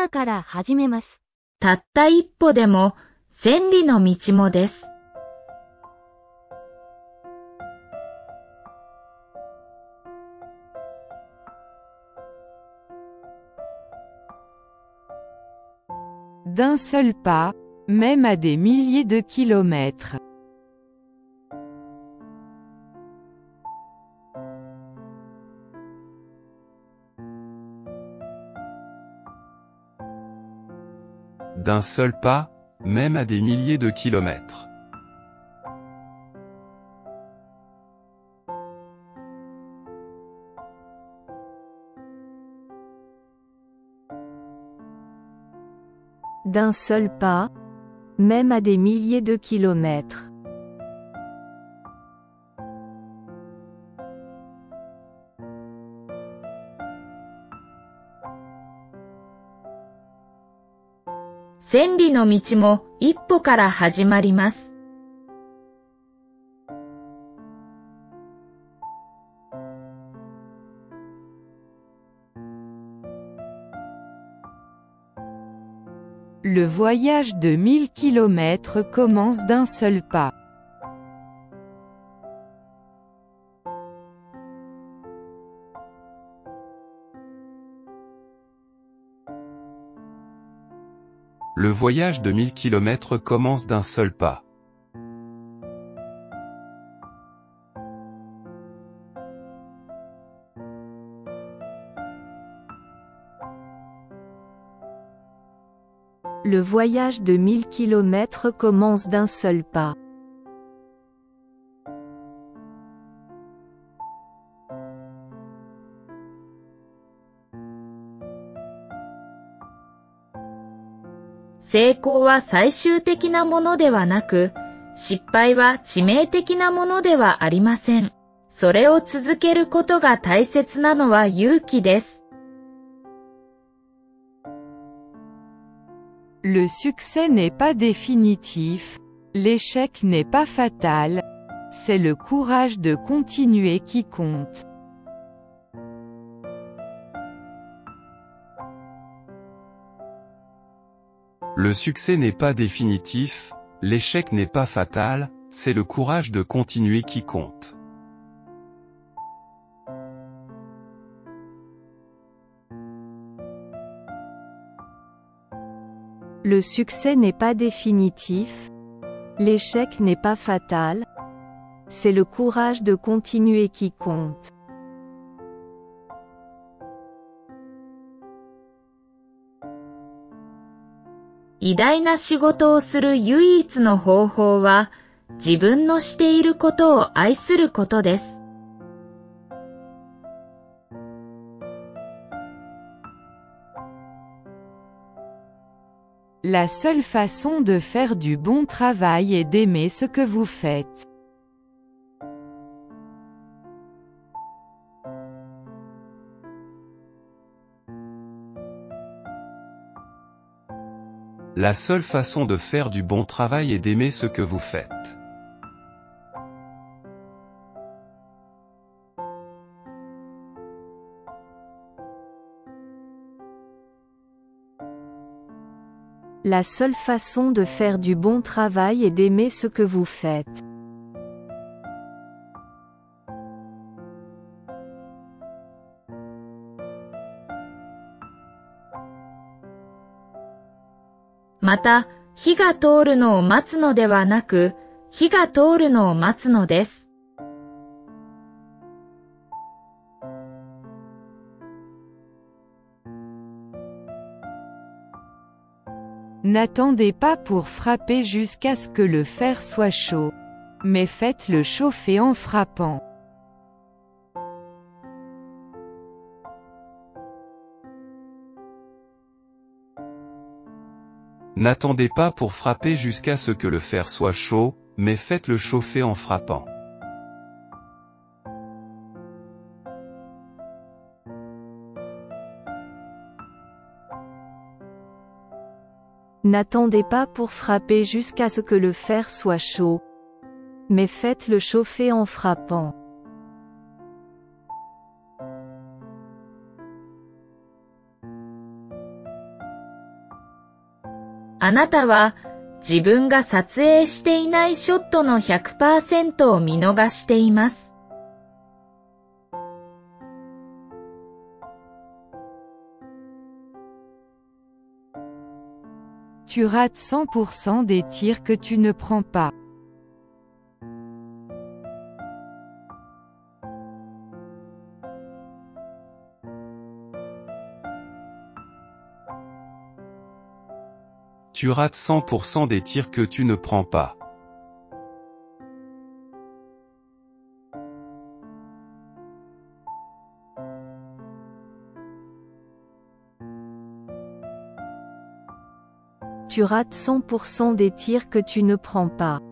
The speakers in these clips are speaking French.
から始めます。たった一歩でも千里の道もです。D'un seul pas, même à des milliers de kilomètres. D'un seul pas, même à des milliers de kilomètres. D'un seul pas, même à des milliers de kilomètres.千里の道も一歩から始まります。Le voyage de 1000 kilomètres commence d'un seul pas. Le voyage de 1000 kilomètres commence d'un seul pas. Le voyage de 1000 kilomètres commence d'un seul pas. « 成功は最終的なものではなく、失敗は致命的なものではありません。それを続けることが大切なのは勇気です。」Le succès n'est pas définitif, l'échec n'est pas fatal, c'est le courage de continuer qui compte. Le succès n'est pas définitif, l'échec n'est pas fatal, c'est le courage de continuer qui compte. Le succès n'est pas définitif, l'échec n'est pas fatal, c'est le courage de continuer qui compte. 偉大な仕事をする唯一の方法は、自分のしていることを愛することです。La seule façon de faire du bon travail est d'aimer ce que vous faites. La seule façon de faire du bon travail est d'aimer ce que vous faites. La seule façon de faire du bon travail est d'aimer ce que vous faites. « また、火が通るのを待つのではなく、火が通るのを待つのです。」N'attendez pas pour frapper jusqu'à ce que le fer soit chaud, mais faites-le chauffer en frappant. N'attendez pas pour frapper jusqu'à ce que le fer soit chaud, mais faites-le chauffer en frappant. N'attendez pas pour frapper jusqu'à ce que le fer soit chaud, mais faites-le chauffer en frappant. あなたは自分が撮影していないショットの 100% を見逃しています。Tu rates 100% des tirs que tu ne prends pas. Tu rates 100% des tirs que tu ne prends pas. Tu rates 100% des tirs que tu ne prends pas. «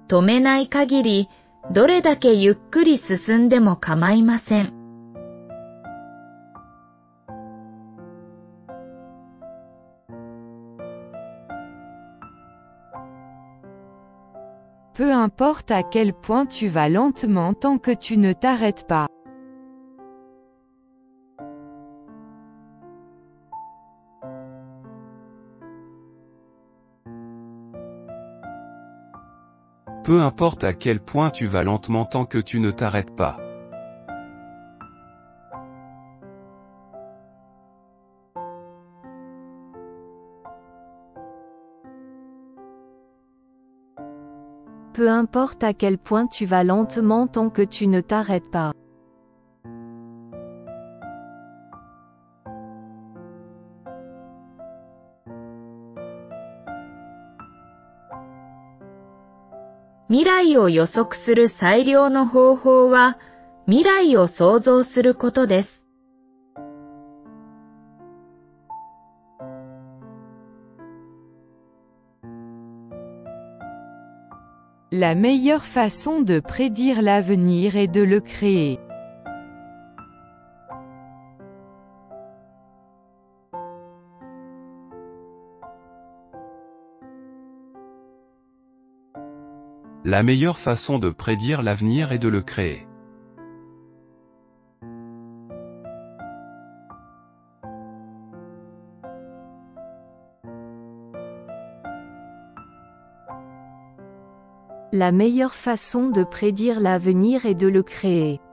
止めない限り、どれだけゆっくり進んでも構いません。Peu importe à quel point tu vas lentement tant que tu ne t'arrêtes pas. Peu importe à quel point tu vas lentement tant que tu ne t'arrêtes pas. Peu importe à quel point tu vas lentement tant que tu ne t'arrêtes pas. « 未来を予測する最良の方法は、未来を想像することです。」La meilleure façon de prédire l'avenir est de le créer. La meilleure façon de prédire l'avenir est de le créer. La meilleure façon de prédire l'avenir est de le créer. «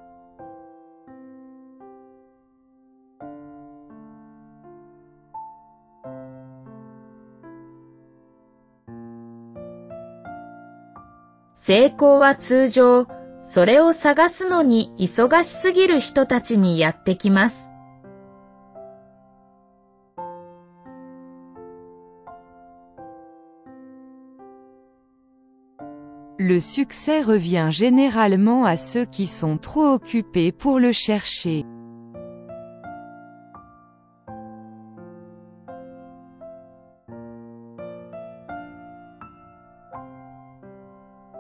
成功は通常、それを探すのに忙しすぎる人たちにやってきます。」Le succès revient généralement à ceux qui sont trop occupés pour le chercher.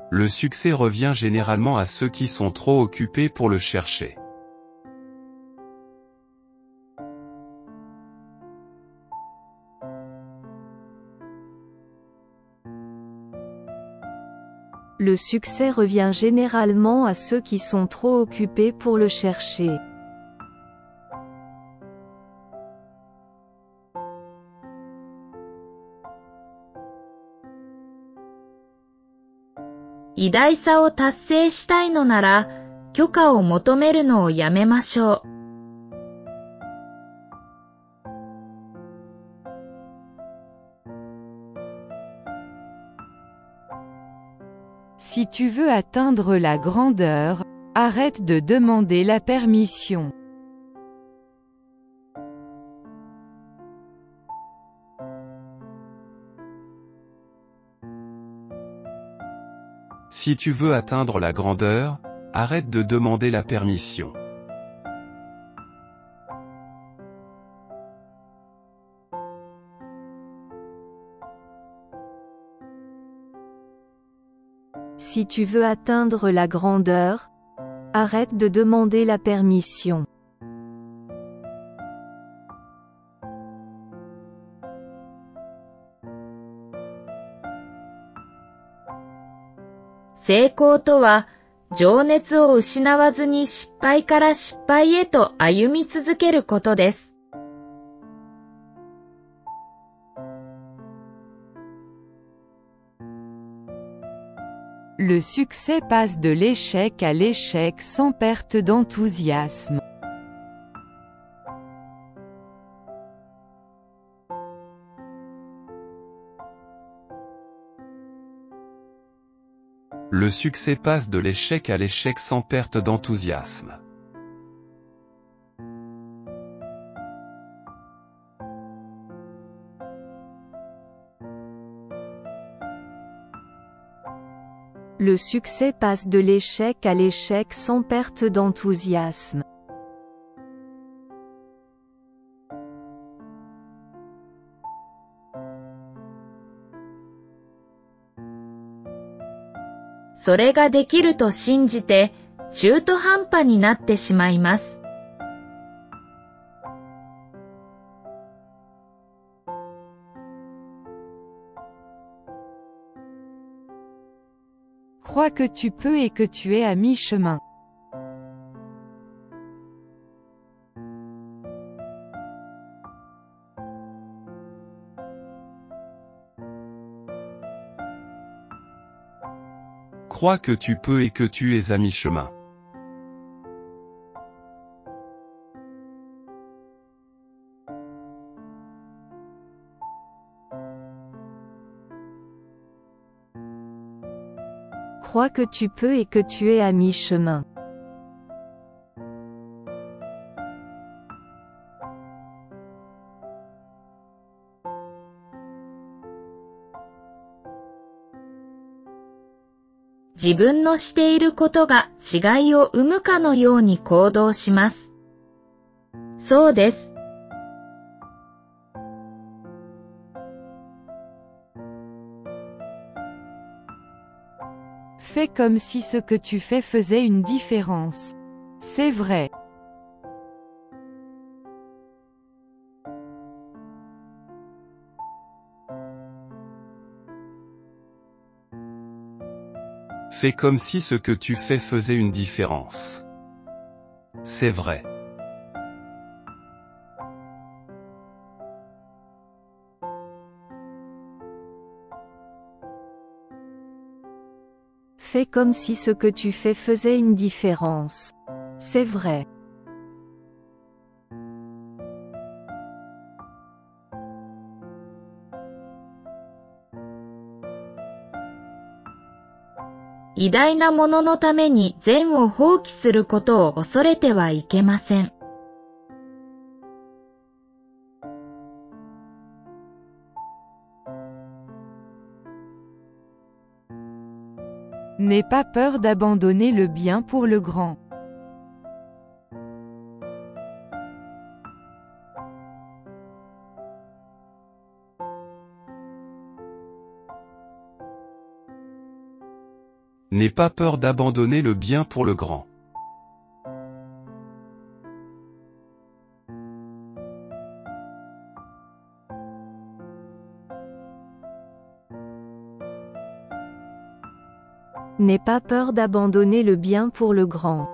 Le succès revient généralement à ceux qui sont trop occupés pour le chercher. Le succès revient généralement à ceux qui sont trop occupés pour le chercher. « 偉大さを達成したいのなら、許可を求めるのをやめましょう。」Si tu veux atteindre la grandeur, arrête de demander la permission. Si tu veux atteindre la grandeur, arrête de demander la permission. Si tu veux atteindre la grandeur, arrête de demander la permission. 成功とは、情熱を失わずに失敗から失敗へと歩み続けることです。Le succès passe de l'échec à l'échec sans perte d'enthousiasme. Le succès passe de l'échec à l'échec sans perte d'enthousiasme. Le succès passe de l'échec à l'échec sans perte d'enthousiasme. « それができると信じて、中途半端になってしまいます。Crois que tu peux et que tu es à mi-chemin. Crois que tu peux et que tu es à mi-chemin. Crois que tu peux et que tu es à mi-chemin. « 自分のしていることが違いを生むかのように行動します。そうです。Fais comme si ce que tu fais faisait une différence. C'est vrai. Fais comme si ce que tu fais faisait une différence. C'est vrai. Fais comme si ce que tu fais faisait une différence. C'est vrai. « 偉大なもののために善を放棄することを恐れてはいけません。N'aie pas peur d'abandonner le bien pour le grand. N'aie pas peur d'abandonner le bien pour le grand. N'aie pas peur d'abandonner le bien pour le grand.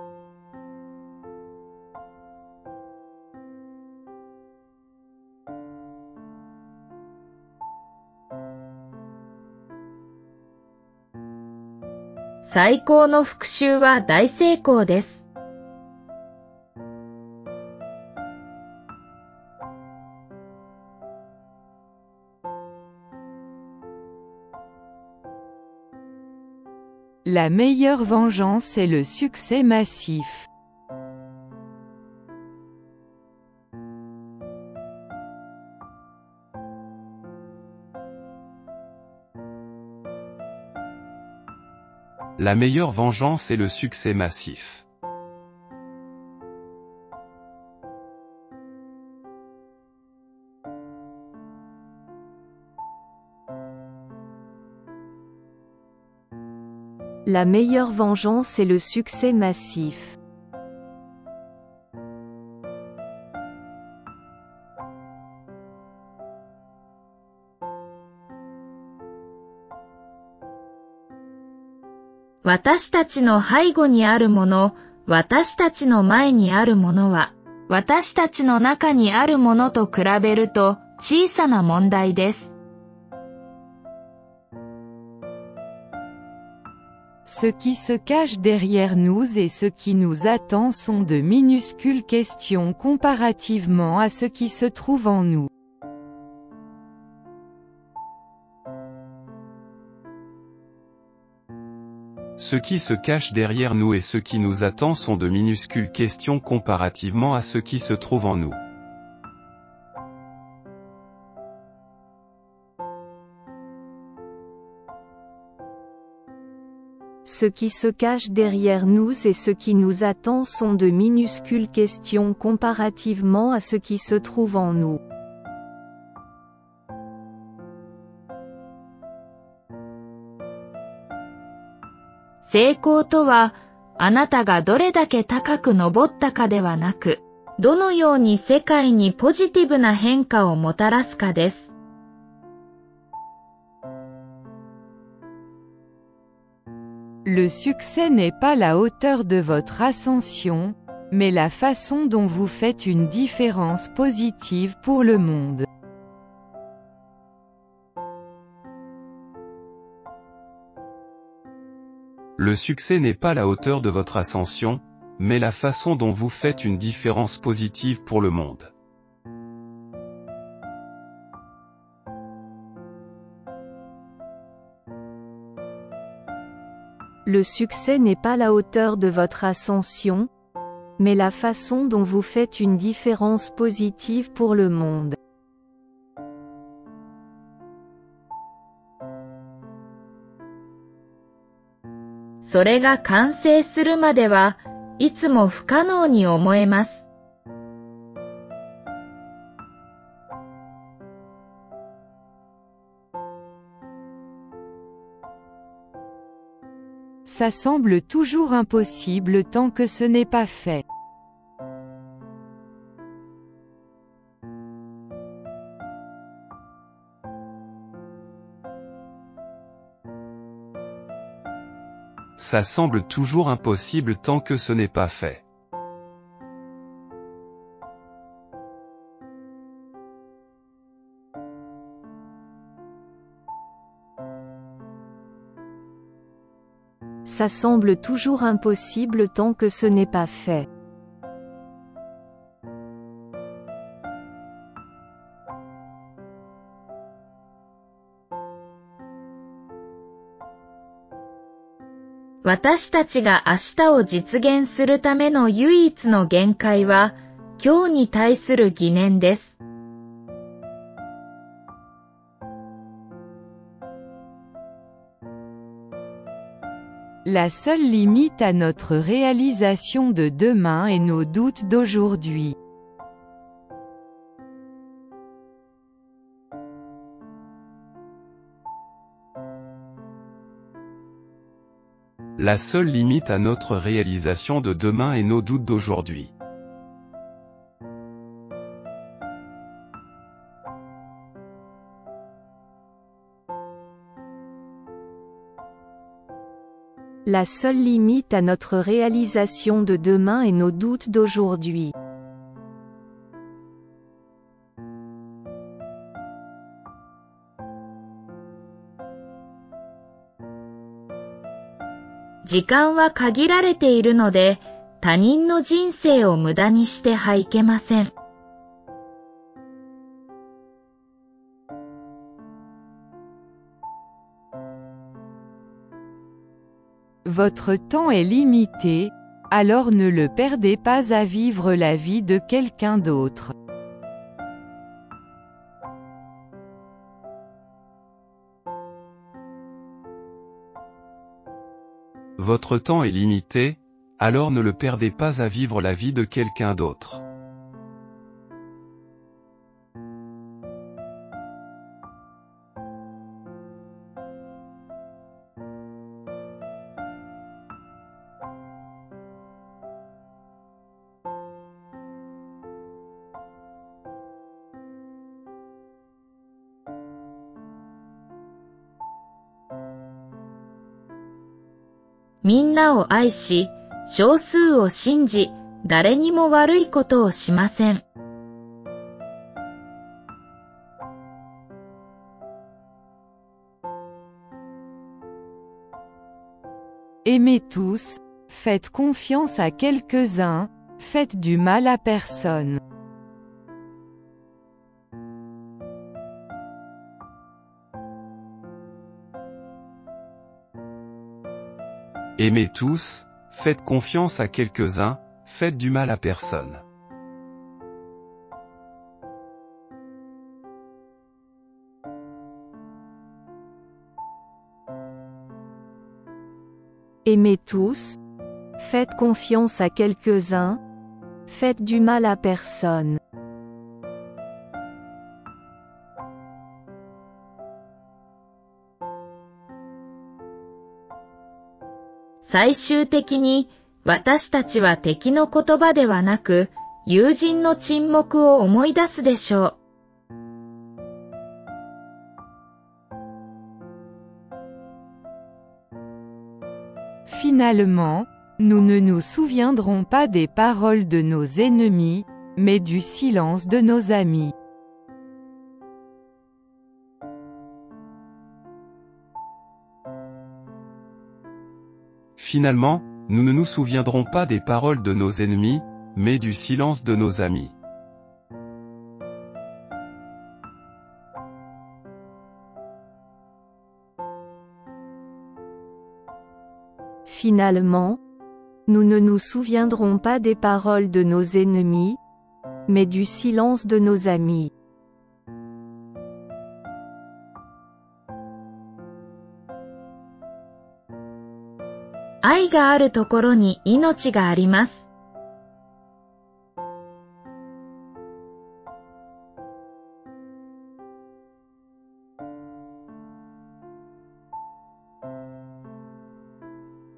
« 最高の復讐は大成功です。La meilleure vengeance est le succès massif. La meilleure vengeance est le succès massif. La meilleure vengeance est le succès massif. 私たちの背後にあるもの、私たちの前にあるものは、私たちの中にあるものと比べると小さな問題です。Ce qui se cache derrière nous et ce qui nous attend sont de minuscules questions comparativement à ce qui se trouve en nous. Ce qui se cache derrière nous et ce qui nous attend sont de minuscules questions comparativement à ce qui se trouve en nous. Ce qui se cache derrière nous et ce qui nous attend sont de minuscules questions comparativement à ce qui se trouve en nous. 成功とは、あなたがどれだけ高く登ったかではなく、どのように世界にポジティブな変化をもたらすかです。Le succès n'est pas la hauteur de votre ascension, mais la façon dont vous faites une différence positive pour le monde. Le succès n'est pas la hauteur de votre ascension, mais la façon dont vous faites une différence positive pour le monde. Le succès n'est pas la hauteur de votre ascension, mais la façon dont vous faites une différence positive pour le monde. それが完成するまではいつも不可能に思えます。Ça semble toujours impossible tant que ce n'est pas fait. Ça semble toujours impossible tant que ce n'est pas fait. Ça semble toujours impossible tant que ce n'est pas fait. « 私たちが明日を実現するための唯一の限界は、今日に対する疑念です。La seule limite à notre réalisation de demain est nos doutes d'aujourd'hui. La seule limite à notre réalisation de demain est nos doutes d'aujourd'hui. La seule limite à notre réalisation de demain est nos doutes d'aujourd'hui. « 時間は限られているので、他人の人生を無駄にしてはいけません。」Votre temps est limité, alors ne le perdez pas à vivre la vie de quelqu'un d'autre. Votre temps est limité, alors ne le perdez pas à vivre la vie de quelqu'un d'autre. みんなを愛し、少数を信じ、誰にも悪いことをしません。Aimez tous, faites confiance à quelques-uns, faites du mal à personne. Aimez tous, faites confiance à quelques-uns, faites du mal à personne. Aimez tous, faites confiance à quelques-uns, faites du mal à personne. « 最終的に、私たちは敵の言葉ではなく、友人の沈黙を思い出すでしょう。Finalement, nous ne nous souviendrons pas des paroles de nos ennemis, mais du silence de nos amis. Finalement, nous ne nous souviendrons pas des paroles de nos ennemis, mais du silence de nos amis. Finalement, nous ne nous souviendrons pas des paroles de nos ennemis, mais du silence de nos amis. « 愛があるところに命があります。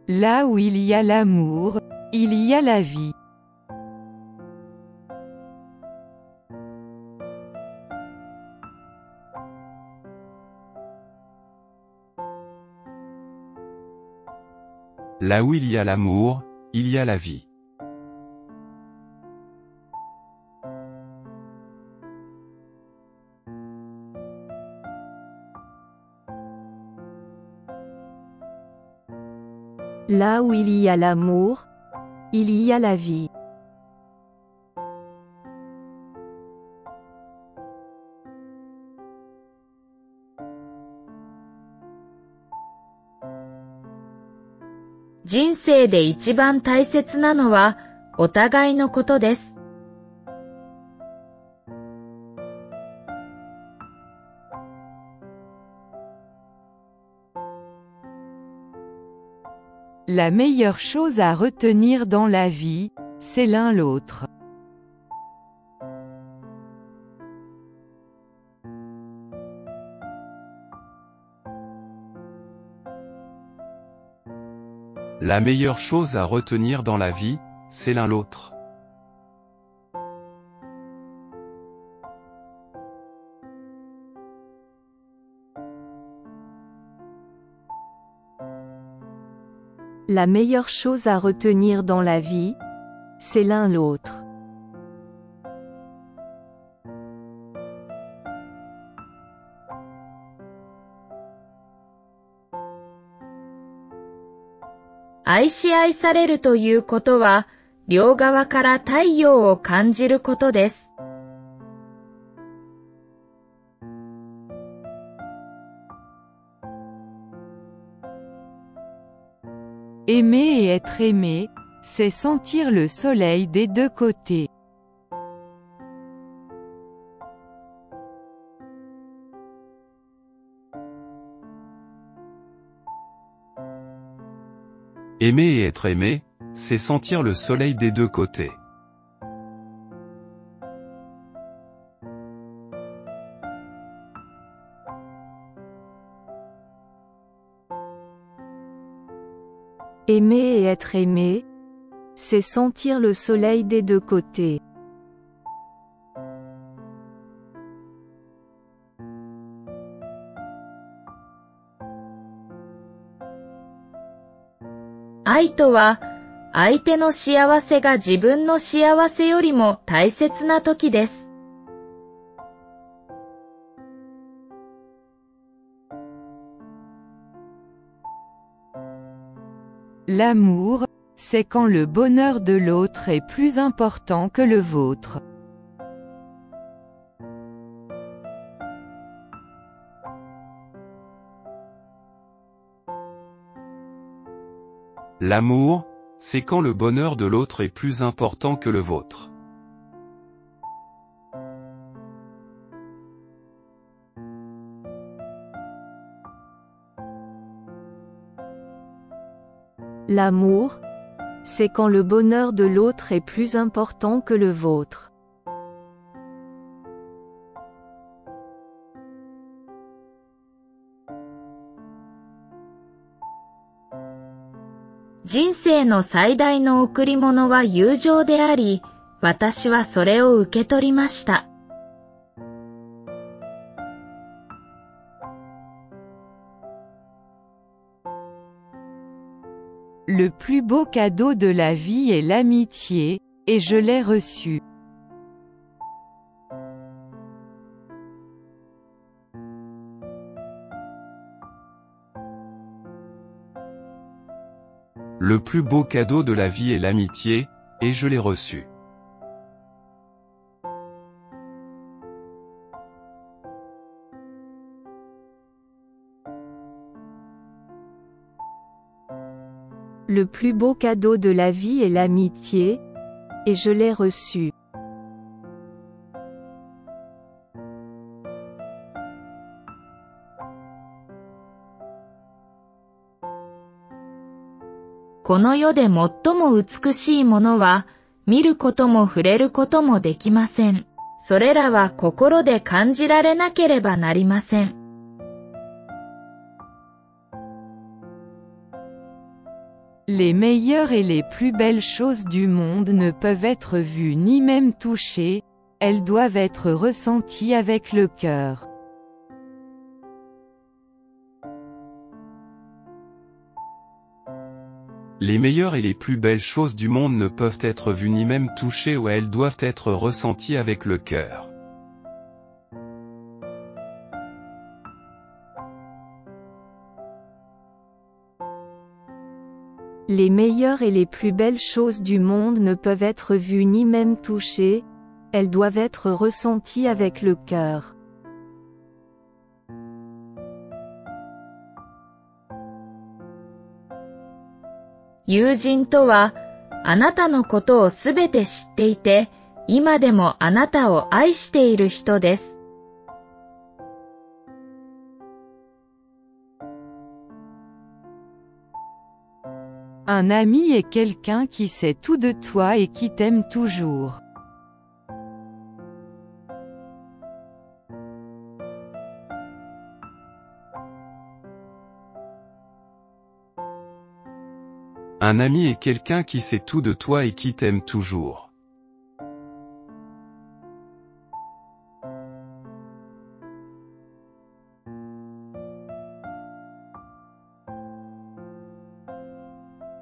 Là où il y a l'amour, il y a la vie. Là où il y a l'amour, il y a la vie. Là où il y a l'amour, il y a la vie. « 人生で一番大切なのは、お互いのことです。La meilleure chose à retenir dans la vie, c'est l'un l'autre. La meilleure chose à retenir dans la vie, c'est l'un l'autre. La meilleure chose à retenir dans la vie, c'est l'un l'autre. « 愛し愛されるということは、両側から太陽を感じることです。Aimer et être aimé, c'est sentir le soleil des deux côtés. Aimer et être aimé, c'est sentir le soleil des deux côtés. Aimer et être aimé, c'est sentir le soleil des deux côtés. 愛とは、相手の幸せが自分の幸せよりも大切な時です。L'amour, c'est quand le bonheur de l'autre est plus important que le vôtre. L'amour, c'est quand le bonheur de l'autre est plus important que le vôtre. L'amour, c'est quand le bonheur de l'autre est plus important que le vôtre. «人生の最大の贈り物は友情であり、私はそれを受け取りました。」Le plus beau cadeau de la vie est l'amitié, et je l'ai reçu. Le plus beau cadeau de la vie est l'amitié, et je l'ai reçu. Le plus beau cadeau de la vie est l'amitié, et je l'ai reçu. «この世で最も美しいものは、見ることも触れることもできません。それらは心で感じられなければなりません。」Les meilleures et les plus belles choses du monde ne peuvent être vues ni même touchées, elles doivent être ressenties avec le cœur. Les meilleures et les plus belles choses du monde ne peuvent être vues ni même touchées ou elles doivent être ressenties avec le cœur. Les meilleures et les plus belles choses du monde ne peuvent être vues ni même touchées, elles doivent être ressenties avec le cœur. 友人とは、あなたのことをすべて知っていて、今でもあなたを愛している人です。Un ami est quelqu'un qui sait tout de toi et qui t'aime toujours. Un ami est quelqu'un qui sait tout de toi et qui t'aime toujours.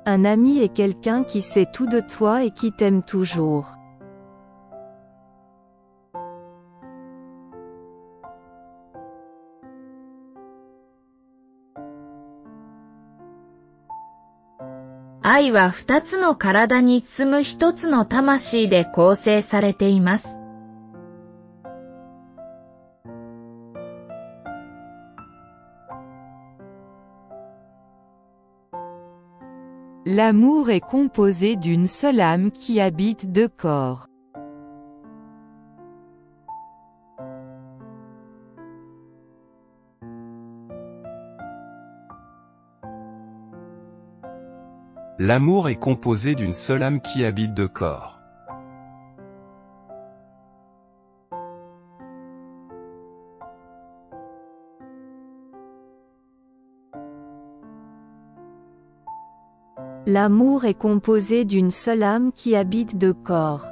Un ami est quelqu'un qui sait tout de toi et qui t'aime toujours. « 愛は二つの体に包む一つの魂で構成されています。」 L'amour est composé d'une seule âme qui habite deux corps. L'amour est composé d'une seule âme qui habite deux corps. L'amour est composé d'une seule âme qui habite deux corps.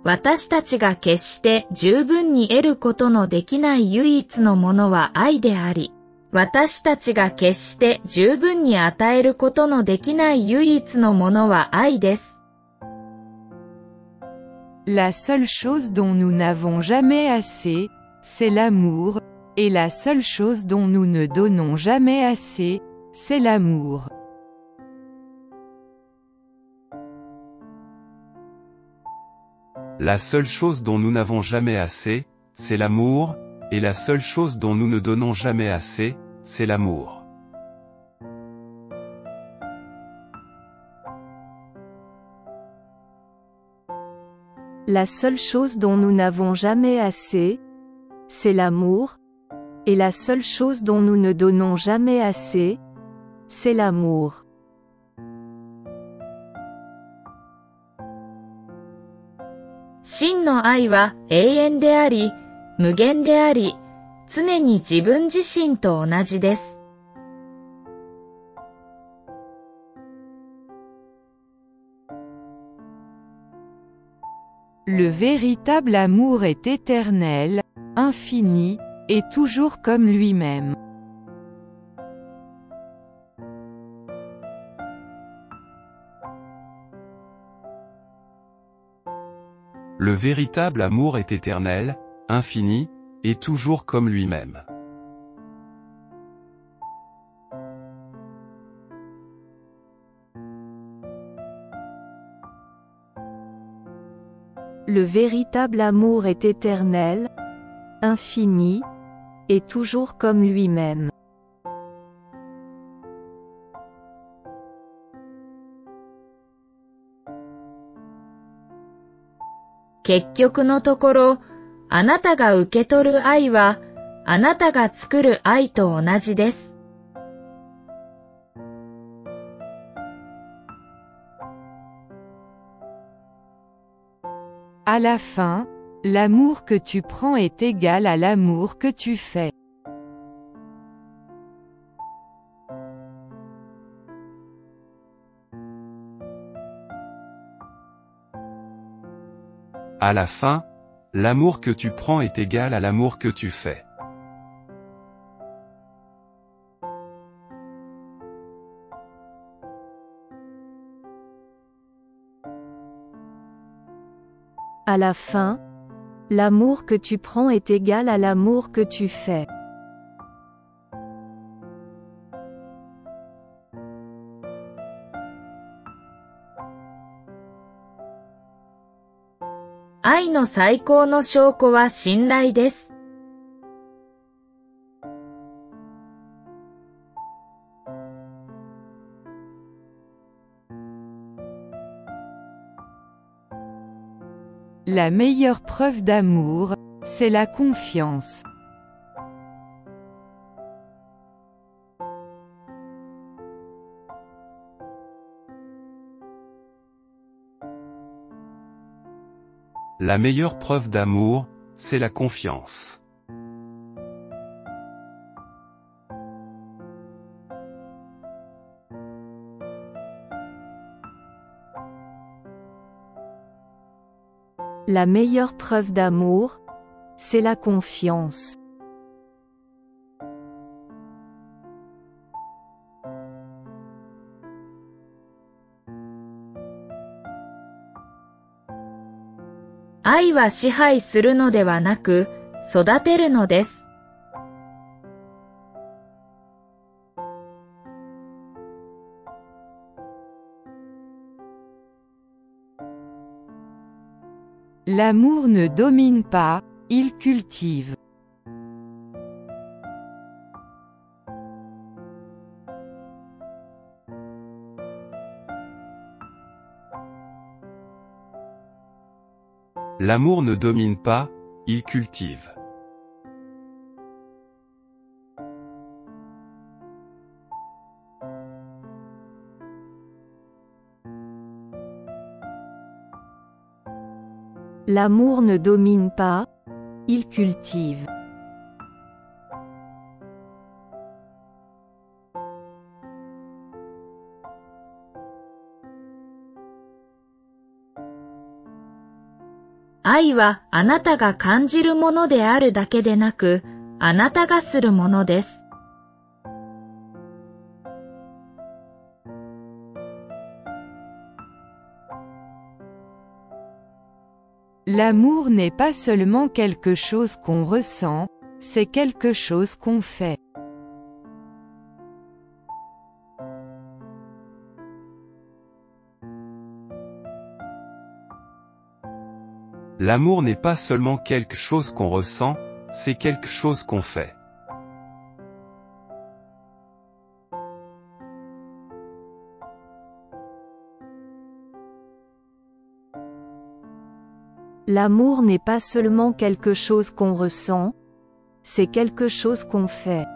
私たちが決して十分に得ることのできない唯一のものは愛であり、私たちが決して十分に与えることのできない唯一のものは愛です。La seule chose dont nous n'avons jamais assez, c'est l'amour, et la seule chose dont nous ne donnons jamais assez, c'est l'amour. 'La seule chose dont nous n'avons jamais assez, c'est l'amour, et la seule chose dont nous ne donnons jamais assez, c'est l'amour. 'La seule chose dont nous n'avons jamais assez, c'est l'amour, et la seule chose dont nous ne donnons jamais assez, c'est l'amour. 真の愛は永遠であり、無限であり、常に自分自身と同じです。Le véritable amour est éternel, infini, et toujours comme lui-même. Le véritable amour est éternel, infini, et toujours comme lui-même. Le véritable amour est éternel, infini, et toujours comme lui-même. 結局のところ、あなたが受け取る愛は、あなたが作る愛と同じです。À la fin, l'amour que tu prends est égal à l'amour que tu fais. À la fin, l'amour que tu prends est égal à l'amour que tu fais. À la fin, l'amour que tu prends est égal à l'amour que tu fais. 愛の最高の証拠は信頼です。La meilleure preuve d'amour, c'est la confiance. La meilleure preuve d'amour, c'est la confiance. La meilleure preuve d'amour, c'est la confiance. « 愛は支配するのではなく、育てるのです。L'amour ne domine pas, il cultive. L'amour ne domine pas, il cultive. L'amour ne domine pas, il cultive. 愛はあなたが感じるものであるだけでなく、あなたがするものです。L'amour n'est pas seulement quelque chose qu'on ressent, c'est quelque chose qu'on fait. L'amour n'est pas seulement quelque chose qu'on ressent, c'est quelque chose qu'on fait. L'amour n'est pas seulement quelque chose qu'on ressent, c'est quelque chose qu'on fait. «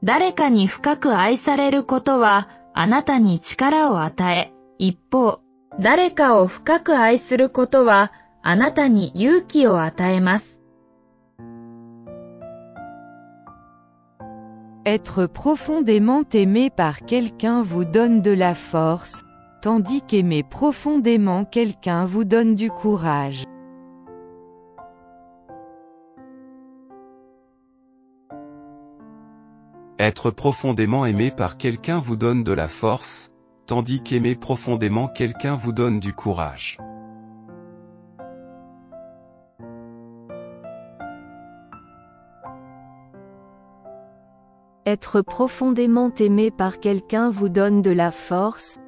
誰かに深く愛されることはあなたに力を与え、一方、誰かを深く愛することはあなたに勇気を与えます。Être profondément aimé par quelqu'un vous donne de la force, tandis qu'aimer profondément quelqu'un vous donne du courage. Être profondément aimé par quelqu'un vous donne de la force, tandis qu'aimer profondément quelqu'un vous donne du courage. Être profondément aimé par quelqu'un vous donne de la force,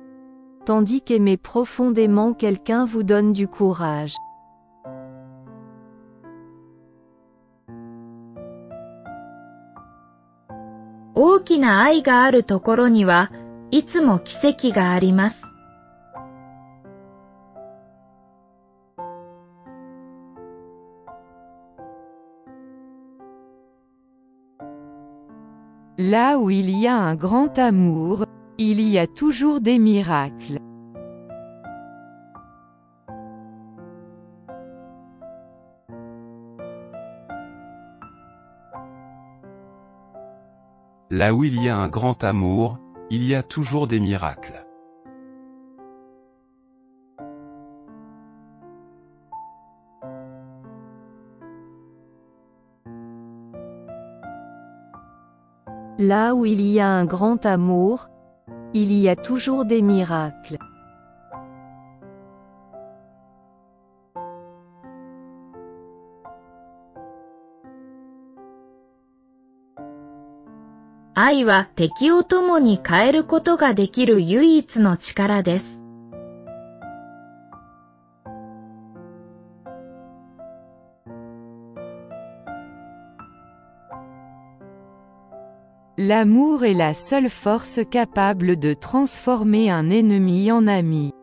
tandis qu'aimer profondément quelqu'un vous donne du courage. « 大きな愛があるところにはいつも奇跡があります。Là où il y a un grand amour, il y a toujours des miracles. Là où il y a un grand amour, il y a toujours des miracles. Là où il y a un grand amour, il y a toujours des miracles. « 愛は敵を友に変えることができる唯一の力です。」 L'amour est la seule force capable de transformer un ennemi en ami.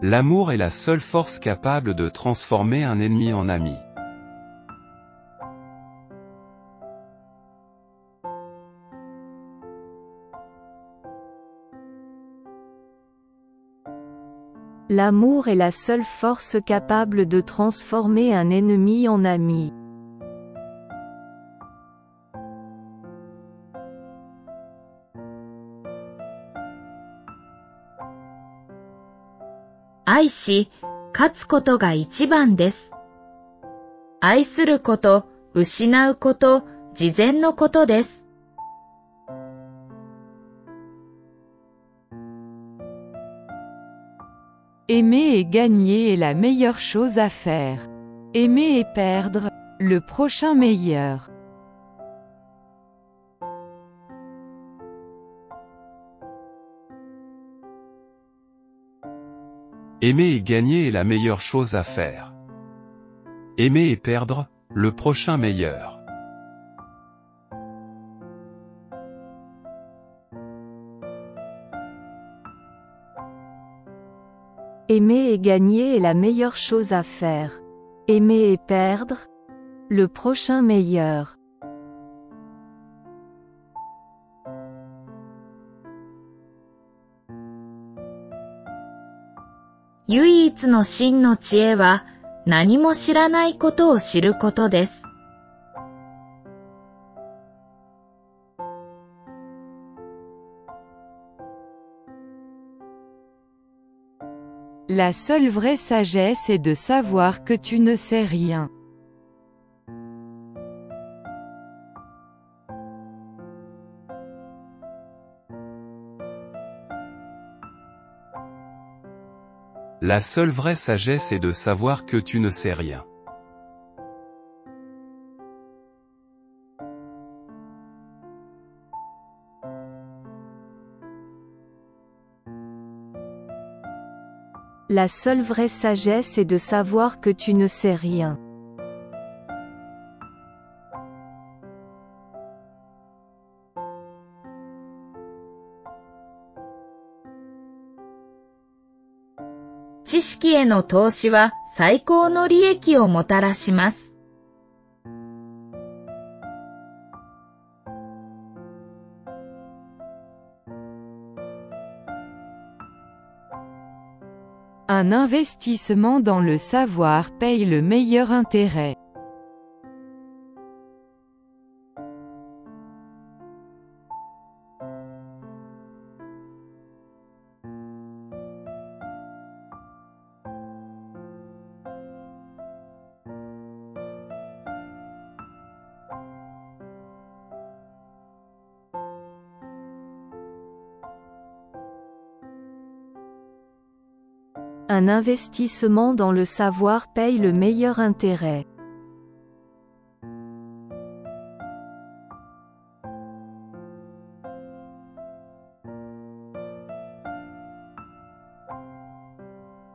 L'amour est la seule force capable de transformer un ennemi en ami. L'amour est la seule force capable de transformer un ennemi en ami. « 愛し、勝つことが一番です。愛すること、失うこと、事前のことです。Aimer et gagner est la meilleure chose à faire. Aimer et perdre, le prochain meilleur. Aimer et gagner est la meilleure chose à faire. Aimer et perdre, le prochain meilleur. Aimer et gagner est la meilleure chose à faire. Aimer et perdre, le prochain meilleur. 唯一の真の知恵は、何も知らないことを知ることです。La seule vraie sagesse est de savoir que tu ne sais rien. La seule vraie sagesse est de savoir que tu ne sais rien. La seule vraie sagesse est de savoir que tu ne sais rien. « 知識への投資は最高の利益をもたらします。Un investissement dans le savoir paye le meilleur intérêt. Un investissement dans le savoir paye le meilleur intérêt.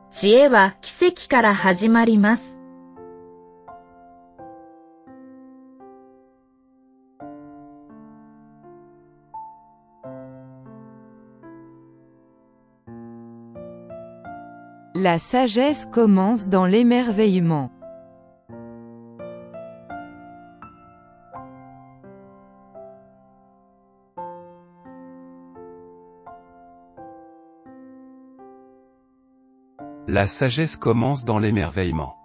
« 知恵は奇跡から始まります。」La sagesse commence dans l'émerveillement. La sagesse commence dans l'émerveillement.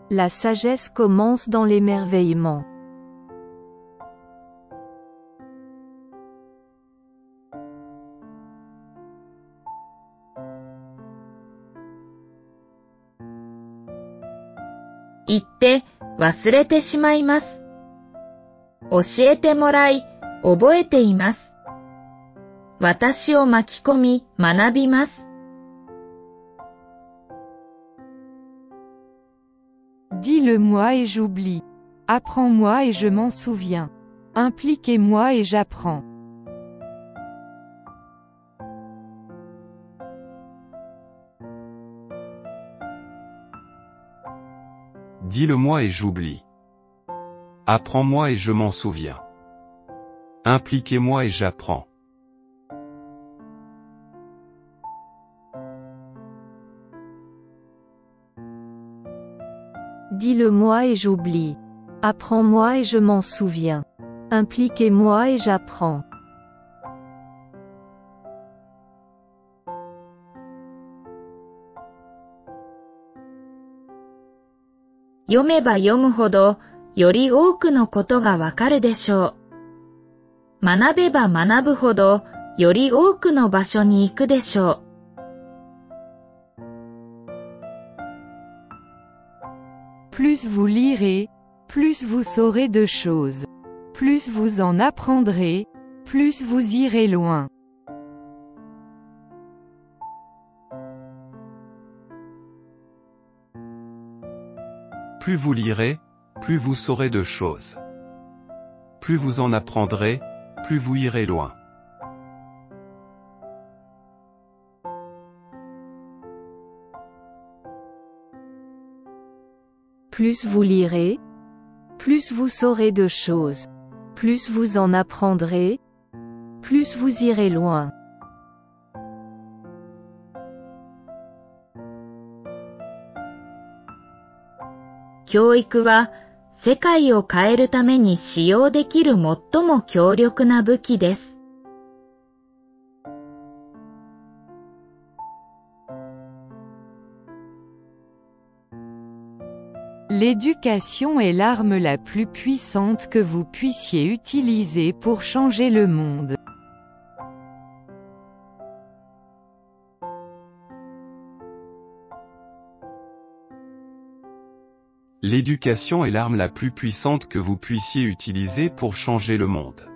La sagesse commence dans l'émerveillement. « 言って忘れてしまいます。教えてもらい覚えています。私を巻き込み学びます。」 Dis-le-moi et j'oublie. Apprends-moi et je m'en souviens. Impliquez-moi et j'apprends. Dis-le-moi et j'oublie. Apprends-moi et je m'en souviens. Impliquez-moi et j'apprends. Dis-le-moi et j'oublie. Apprends-moi et je m'en souviens. Impliquez-moi et j'apprends. « 読めば読むほど、より多くのことがわかるでしょう。学べば学ぶほど、より多くの場所に行くでしょう。」 Plus vous lirez, plus vous saurez de choses. Plus vous en apprendrez, plus vous irez loin. Plus vous lirez, plus vous saurez de choses. Plus vous en apprendrez, plus vous irez loin. Plus vous lirez, plus vous saurez de choses. Plus vous en apprendrez, plus vous irez loin. 教育は世界を変えるために使用できる最も強力な武器です。L'éducation est l'arme la plus puissante que vous puissiez utiliser pour changer le monde. L'éducation est l'arme la plus puissante que vous puissiez utiliser pour changer le monde.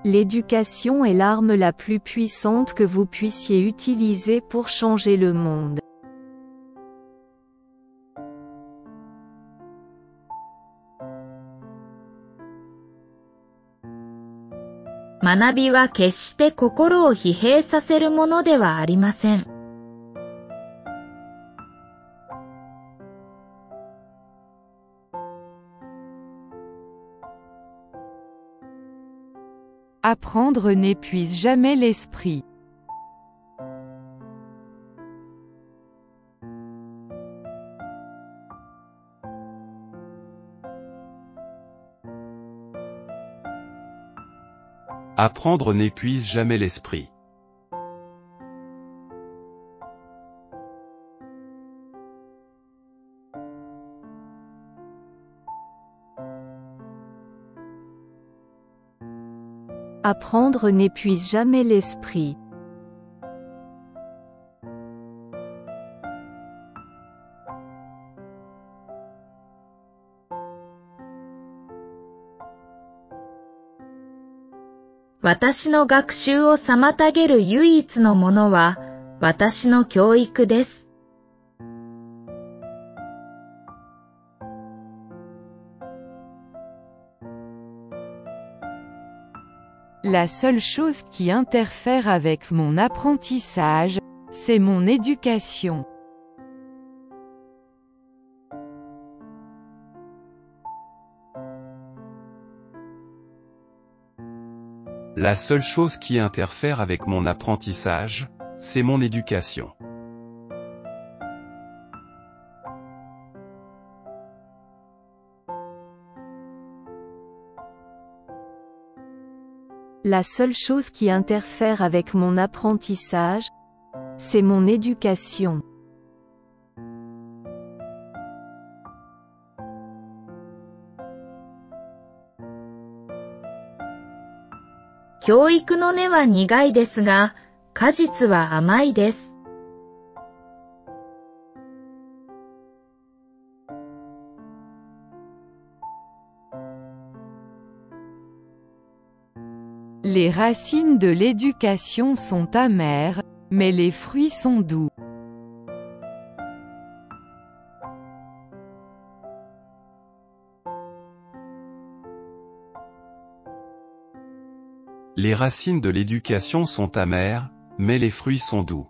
L'éducation est l'arme la plus puissante que vous puissiez utiliser pour changer le monde. 学びは決して心を疲弊させるものではありません。Apprendre n'épuise jamais l'esprit. Apprendre n'épuise jamais l'esprit. Apprendre n'épuise jamais l'esprit. « 私の学習を妨げる唯一のものは、私の教育です。La seule chose qui interfère avec mon apprentissage, c'est mon éducation. La seule chose qui interfère avec mon apprentissage, c'est mon éducation. La seule chose qui interfère avec mon apprentissage, c'est mon éducation. 教育の根は苦いですが、果実は甘いです。Les racines de l'éducation sont amères, mais les fruits sont doux. Les racines de l'éducation sont amères, mais les fruits sont doux.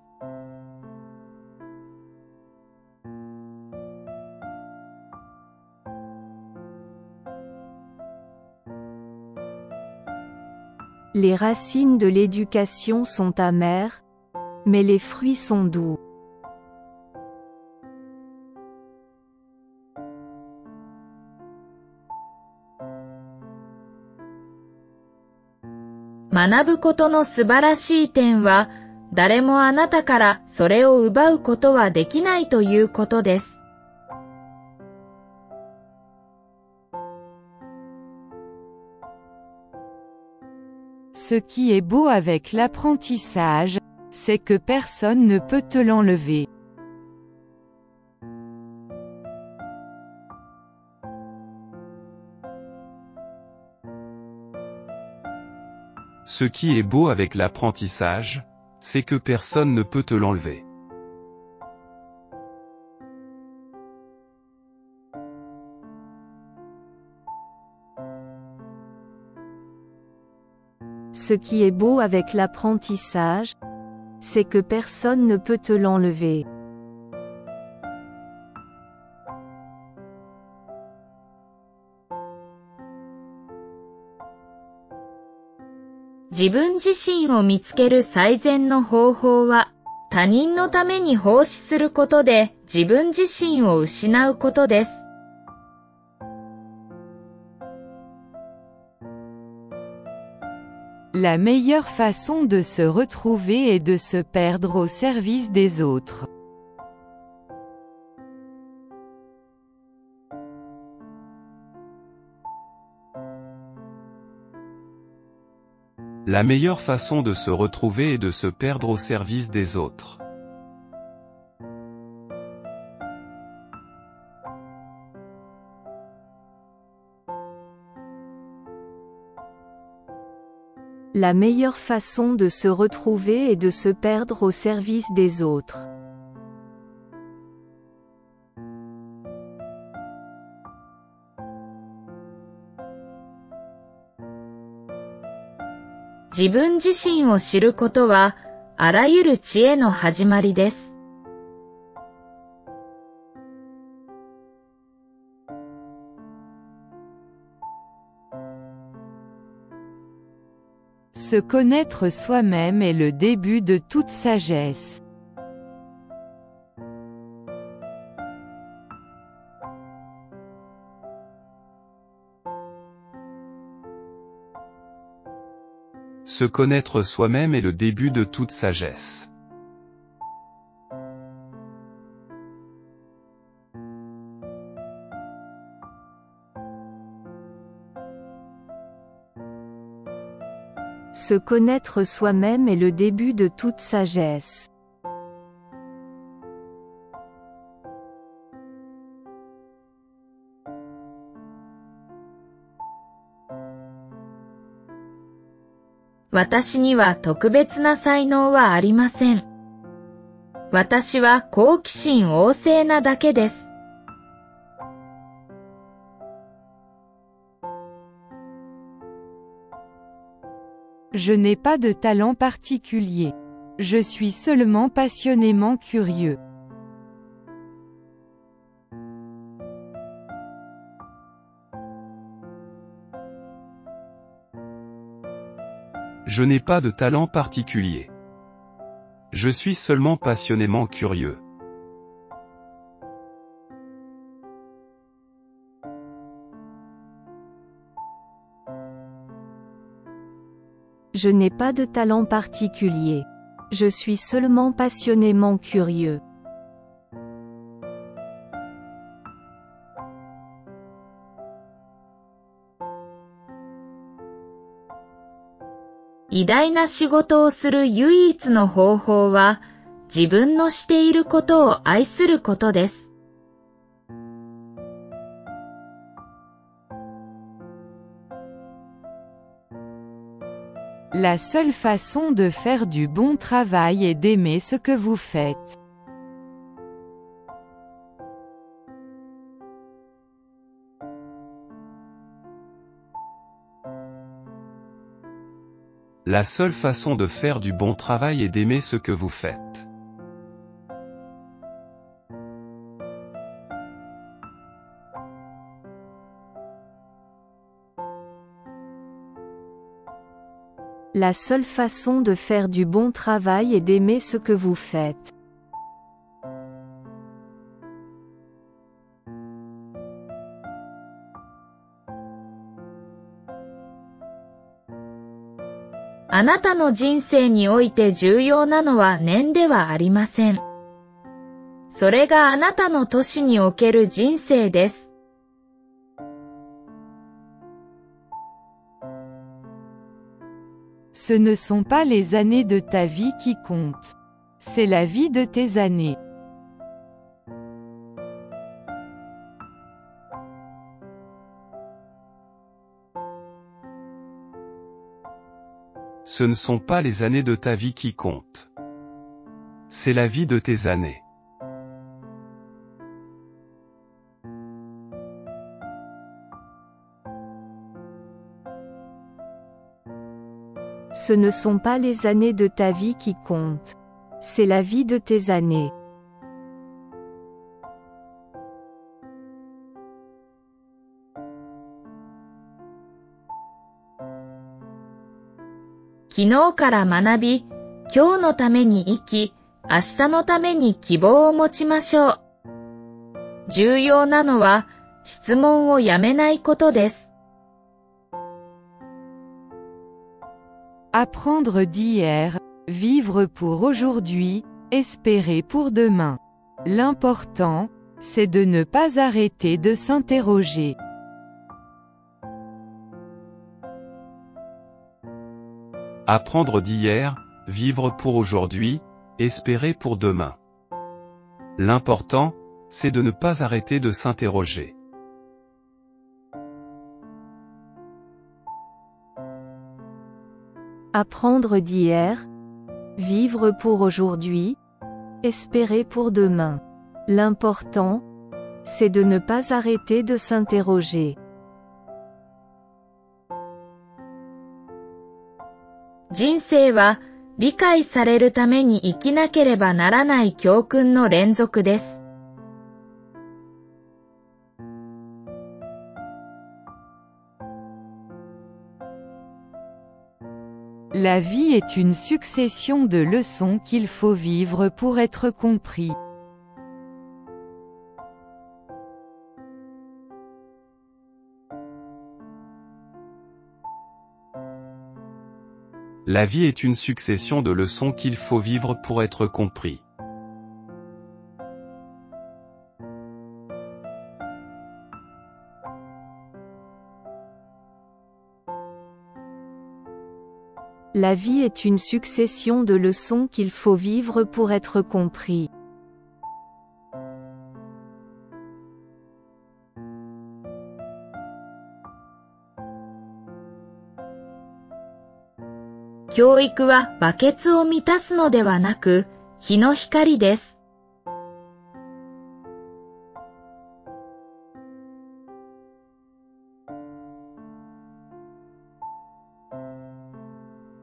Les racines de l'éducation sont amères, mais les fruits sont doux. 学ぶことの素晴らしい点は、誰もあなたからそれを奪うことはできないということです。Ce qui est beau avec l'apprentissage, c'est que personne ne peut te l'enlever. Ce qui est beau avec l'apprentissage, c'est que personne ne peut te l'enlever. Ce qui est beau avec l'apprentissage, c'est que personne ne peut te l'enlever. 自分自身を見つける最善の方法は、他人のために奉仕することで自分自身を失うことです。La meilleure façon de se retrouver est de se perdre au service des autres. La meilleure façon de se retrouver est de se perdre au service des autres. La meilleure façon de se retrouver est de se perdre au service des autres. « 自分自身を知ることは、あらゆる知恵の始まりです。Se connaître soi-même est le début de toute sagesse. Se connaître soi-même est le début de toute sagesse. Se connaître soi-même est le début de toute sagesse. « 私には特別な才能はありません。私は好奇心旺盛なだけです。」Je n'ai pas de talent particulier. Je suis seulement passionnément curieux. Je n'ai pas de talent particulier. Je suis seulement passionnément curieux. Je n'ai pas de talent particulier. Je suis seulement passionnément curieux. « 偉大な仕事をする唯一の方法は、自分のしていることを愛することです。」La seule façon de faire du bon travail est d'aimer ce que vous faites. La seule façon de faire du bon travail est d'aimer ce que vous faites. La seule façon de faire du bon travail est d'aimer ce que vous faites. « あなたの人生において重要なのは年ではありません。それがあなたの年における人生です。」Ce ne sont pas les années de ta vie qui comptent. C'est la vie de tes années. Ce ne sont pas les années de ta vie qui comptent. C'est la vie de tes années. Ce ne sont pas les années de ta vie qui comptent. C'est la vie de tes années. 昨日から学び、今日のために生き、明日のために希望を持ちましょう。重要なのは、質問をやめないことです。Apprendre d'hier, vivre pour aujourd'hui, espérer pour demain. L'important, c'est de ne pas arrêter de s'interroger. Apprendre d'hier, vivre pour aujourd'hui, espérer pour demain. L'important, c'est de ne pas arrêter de s'interroger. Apprendre d'hier, vivre pour aujourd'hui, espérer pour demain. L'important, c'est de ne pas arrêter de s'interroger. 人生は理解されるために生きなければならない教訓の連続です。La vie est une succession de leçons qu'il faut vivre pour être compris. La vie est une succession de leçons qu'il faut vivre pour être compris. La vie est une succession de leçons qu'il faut vivre pour être compris. « 教育はバケツを満たすのではなく、日の光です。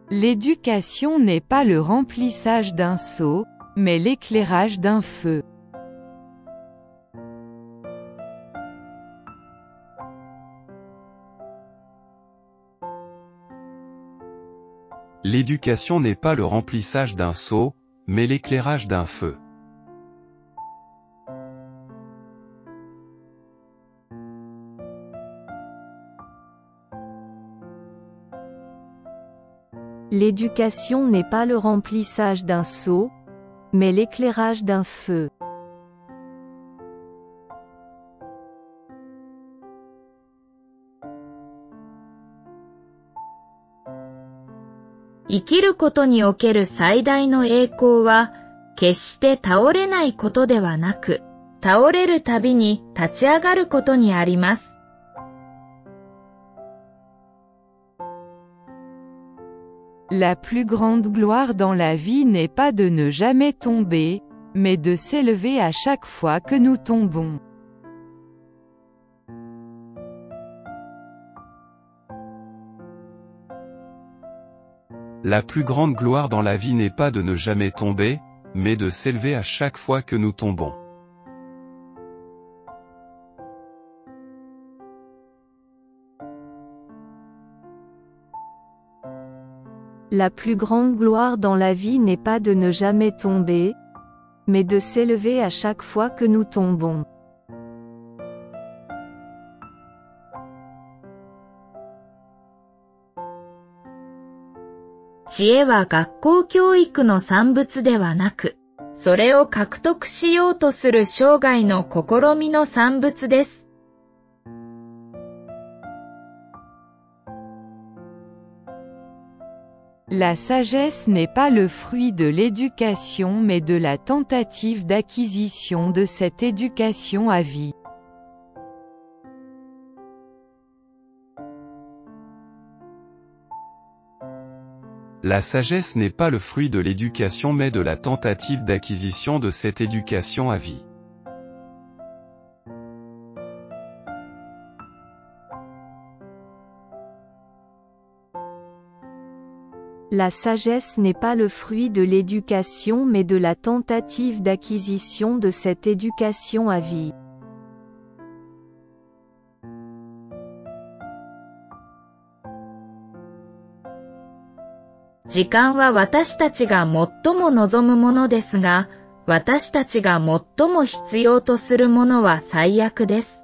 L'éducation n'est pas le remplissage d'un seau, mais l'éclairage d'un feu. L'éducation n'est pas le remplissage d'un seau, mais l'éclairage d'un feu. L'éducation n'est pas le remplissage d'un seau, mais l'éclairage d'un feu. « 生きることにおける最大の栄光は、決して倒れないことではなく、倒れるたびに立ち上がることにあります。 La plus grande gloire dans la vie n'est pas de ne jamais tomber, mais de s'élever à chaque fois que nous tombons. La plus grande gloire dans la vie n'est pas de ne jamais tomber, mais de s'élever à chaque fois que nous tombons. La plus grande gloire dans la vie n'est pas de ne jamais tomber, mais de s'élever à chaque fois que nous tombons. 知恵は学校教育の産物ではなく、それを獲得しようとする生涯の試みの産物です。 La sagesse n'est pas le fruit de l'éducation mais de la tentative d'acquisition de cette éducation à vie. La sagesse n'est pas le fruit de l'éducation mais de la tentative d'acquisition de cette éducation à vie. La sagesse n'est pas le fruit de l'éducation mais de la tentative d'acquisition de cette éducation à vie. 時間は私たちが最も望むものですが、私たちが最も必要とするものは最悪です。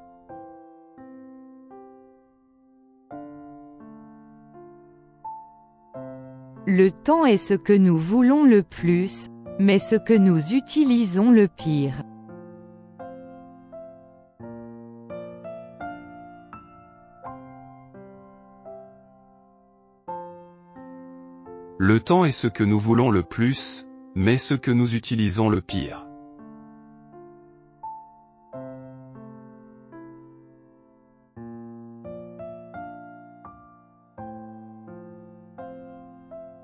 Le temps est ce que nous voulons le plus, mais ce que nous utilisons le pire. Le temps est ce que nous voulons le plus, mais ce que nous utilisons le pire.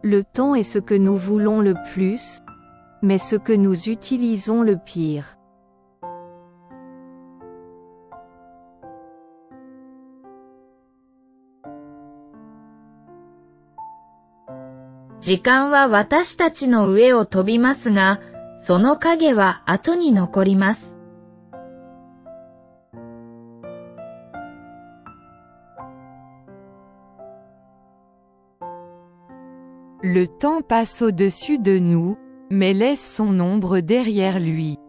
Le temps est ce que nous voulons le plus, mais ce que nous utilisons le pire. «時間は私たちの上を飛びますが、その影は後に残ります。」Le temps passe au-dessus de nous, mais laisse son ombre derrière lui.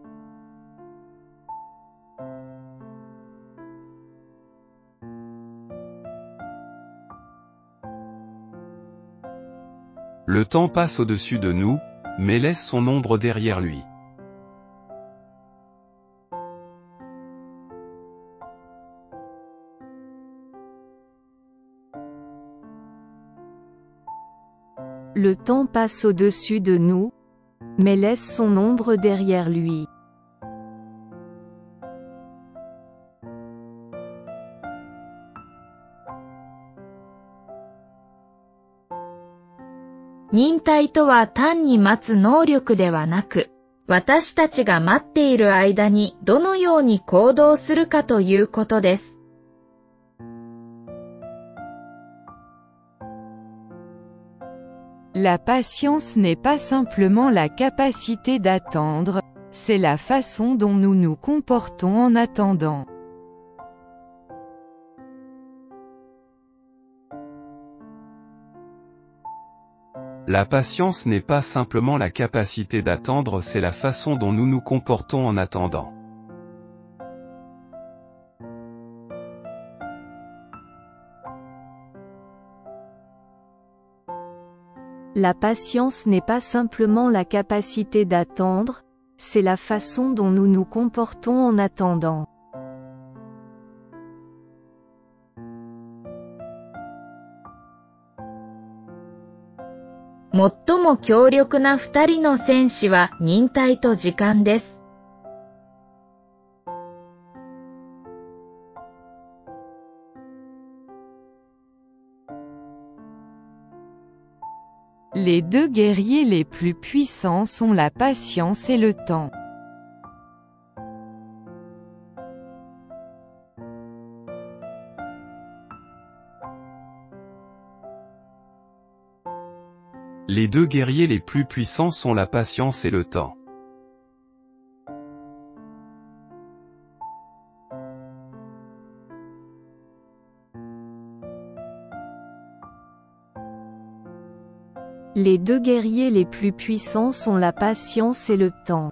Le temps passe au-dessus de nous, mais laisse son ombre derrière lui. Le temps passe au-dessus de nous, mais laisse son ombre derrière lui. « 忍耐とは単に待つ能力ではなく、私たちが待っている間にどのように行動するかということです。」La patience n'est pas simplement la capacité d'attendre, c'est la façon dont nous nous comportons en attendant. La patience n'est pas simplement la capacité d'attendre, c'est la façon dont nous nous comportons en attendant. La patience n'est pas simplement la capacité d'attendre, c'est la façon dont nous nous comportons en attendant. « 最も強力な二人の戦士は忍耐と時間です。」Les deux guerriers les plus puissants sont la patience et le temps. Les deux guerriers les plus puissants sont la patience et le temps. Les deux guerriers les plus puissants sont la patience et le temps.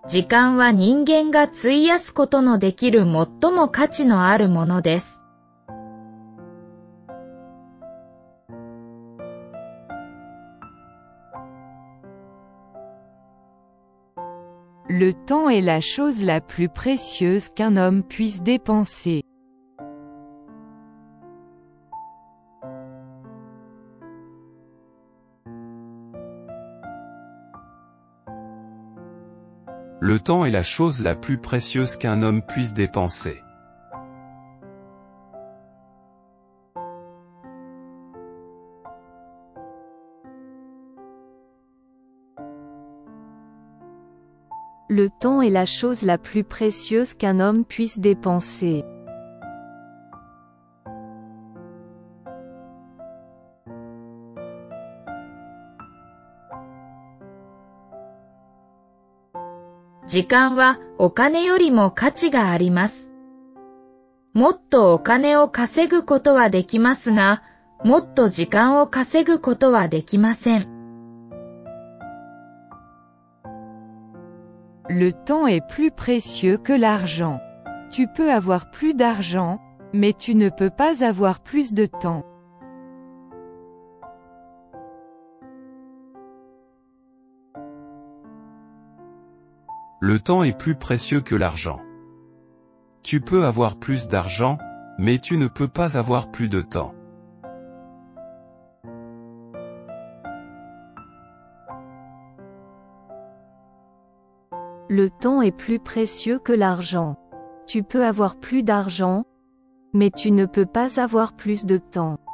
« 時間は人間が費やすことのできる最も価値のあるものです。」Le temps est la chose la plus précieuse qu'un homme puisse dépenser. Le temps est la chose la plus précieuse qu'un homme puisse dépenser. Le temps est la chose la plus précieuse qu'un homme puisse dépenser. 時間はお金よりも価値があります。もっとお金を稼ぐことはできますが、もっと時間を稼ぐことはできません。Le temps est plus précieux que l'argent. Tu peux avoir plus d'argent, mais tu ne peux pas avoir plus de temps. Le temps est plus précieux que l'argent. Tu peux avoir plus d'argent, mais tu ne peux pas avoir plus de temps. Le temps est plus précieux que l'argent. Tu peux avoir plus d'argent, mais tu ne peux pas avoir plus de temps. '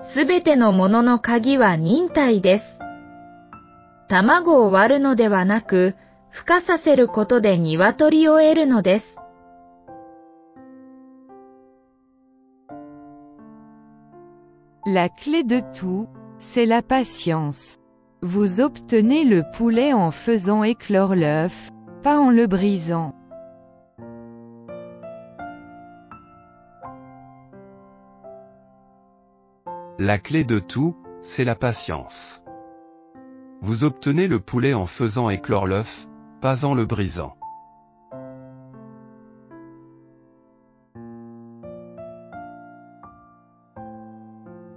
すべてのものの鍵は忍耐です。卵を割るのではなく、孵化させることで鶏を得るのです。La clé de tout, c'est la patience. Vous obtenez le poulet en faisant éclore l'œuf, pas en le brisant. La clé de tout, c'est la patience. Vous obtenez le poulet en faisant éclore l'œuf, pas en le brisant.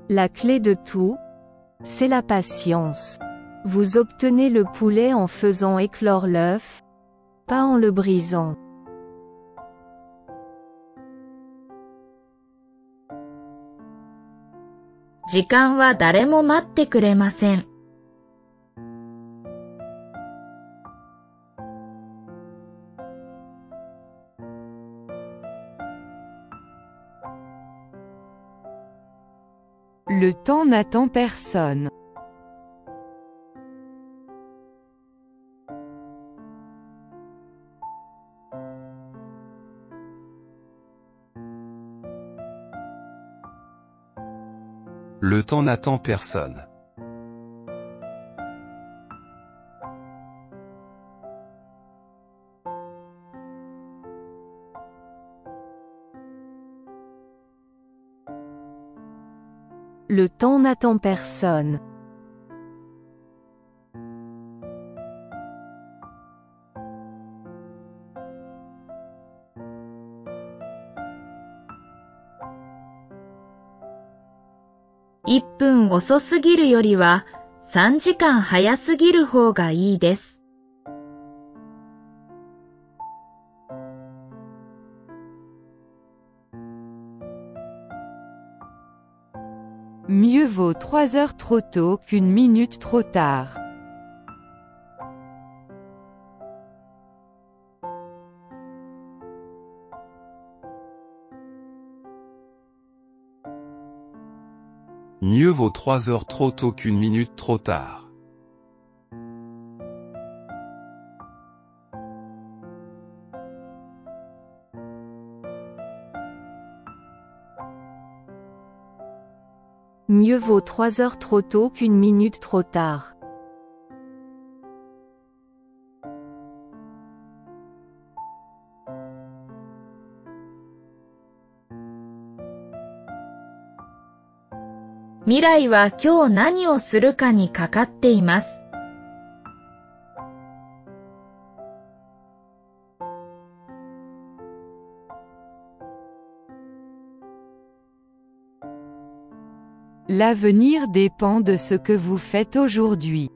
La clé de tout, c'est la patience. Vous obtenez le poulet en faisant éclore l'œuf, pas en le brisant. '時間は誰も待ってくれません。Le temps n'attend personne. Le temps n'attend personne. Le temps n'attend personne. '1分遅すぎるよりは3時間早すぎる方がいいです。Mieux vaut 3 heures trop tôt qu'une minute trop tard. Mieux vaut 3 heures trop tôt qu'une minute trop tard. Mieux vaut 3 heures trop tôt qu'une minute trop tard. '未来は今日何をするかにかかっています。L'avenir dépend de ce que vous faites aujourd'hui.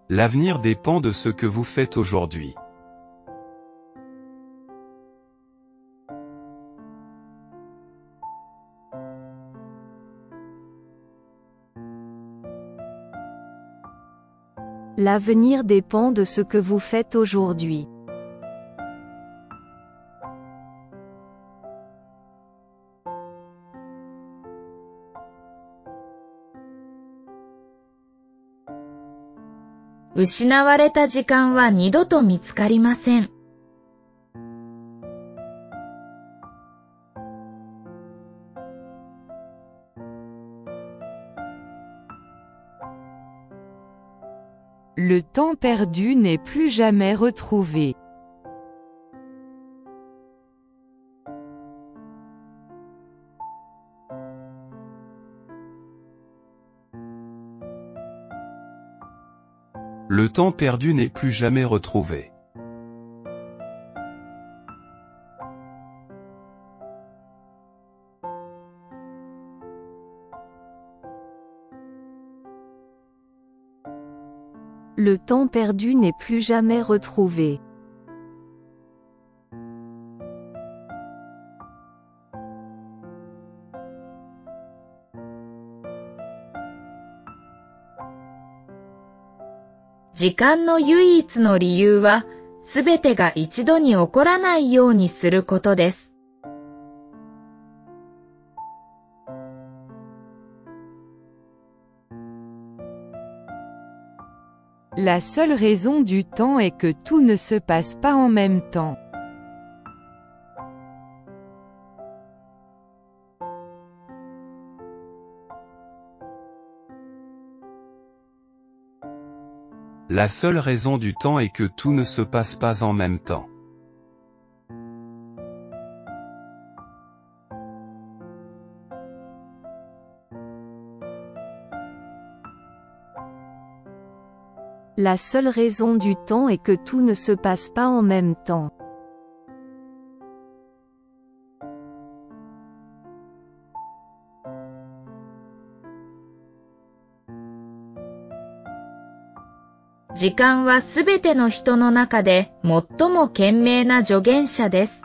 L'avenir dépend de ce que vous faites aujourd'hui. L'avenir dépend de ce que vous faites aujourd'hui. 失われた時間は二度と見つかりません。Le temps perdu n'est plus jamais retrouvé. Le temps perdu n'est plus jamais retrouvé. Le temps perdu n'est plus jamais retrouvé. «時間の唯一の理由は、すべてが一度に起こらないようにすることです。La seule raison du temps est que tout ne se passe pas en même temps. La seule raison du temps est que tout ne se passe pas en même temps. La seule raison du temps est que tout ne se passe pas en même temps. «時間はすべての人の中で最も賢明な助言者です。」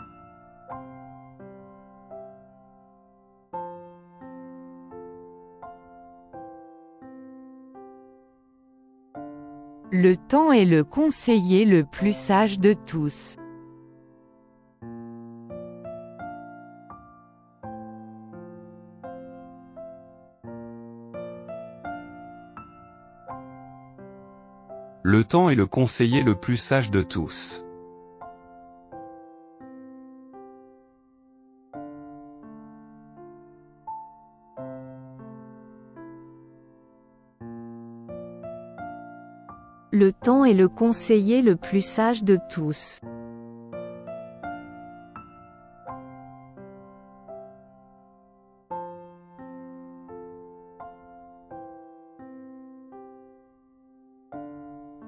Le temps est le conseiller le plus sage de tous. Le temps est le conseiller le plus sage de tous. Le temps est le conseiller le plus sage de tous. «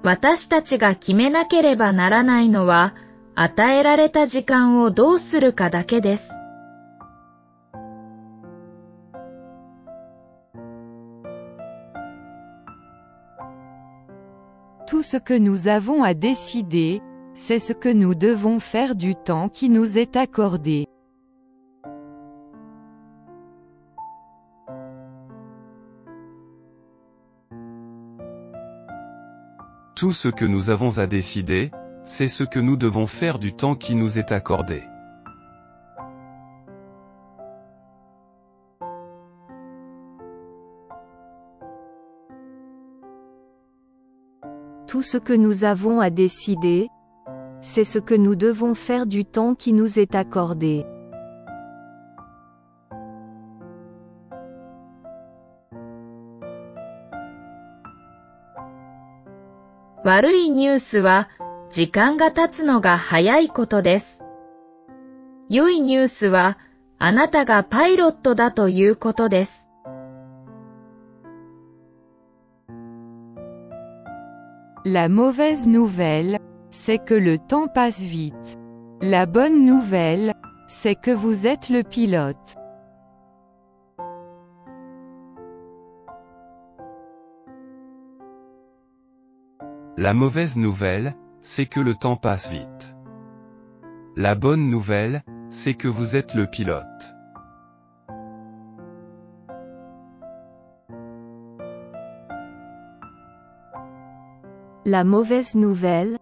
私たちが決めなければならないのは、与えられた時間をどうするかだけです。」Tout ce que nous avons à décider, c'est ce que nous devons faire du temps qui nous est accordé. Tout ce que nous avons à décider, c'est ce que nous devons faire du temps qui nous est accordé. Tout ce que nous avons à décider, c'est ce que nous devons faire du temps qui nous est accordé. « 悪いニュースは、時間が経つのが早いことです。良いニュースは、あなたがパイロットだということです。」La mauvaise nouvelle, c'est que le temps passe vite. La bonne nouvelle, c'est que vous êtes le pilote. La mauvaise nouvelle, c'est que le temps passe vite. La bonne nouvelle, c'est que vous êtes le pilote. La mauvaise nouvelle,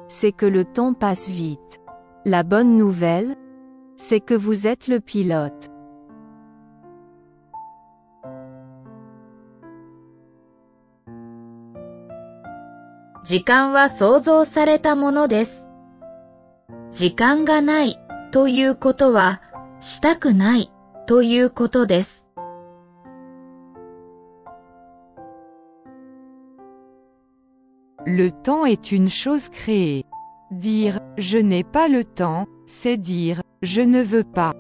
c'est que le temps passe vite. La bonne nouvelle, c'est que vous êtes le pilote. 時間は創造されたものです。時間がないということは、したくないということです。Le temps est une chose créée. Dire « je n'ai pas le temps », c'est dire « je ne veux pas ».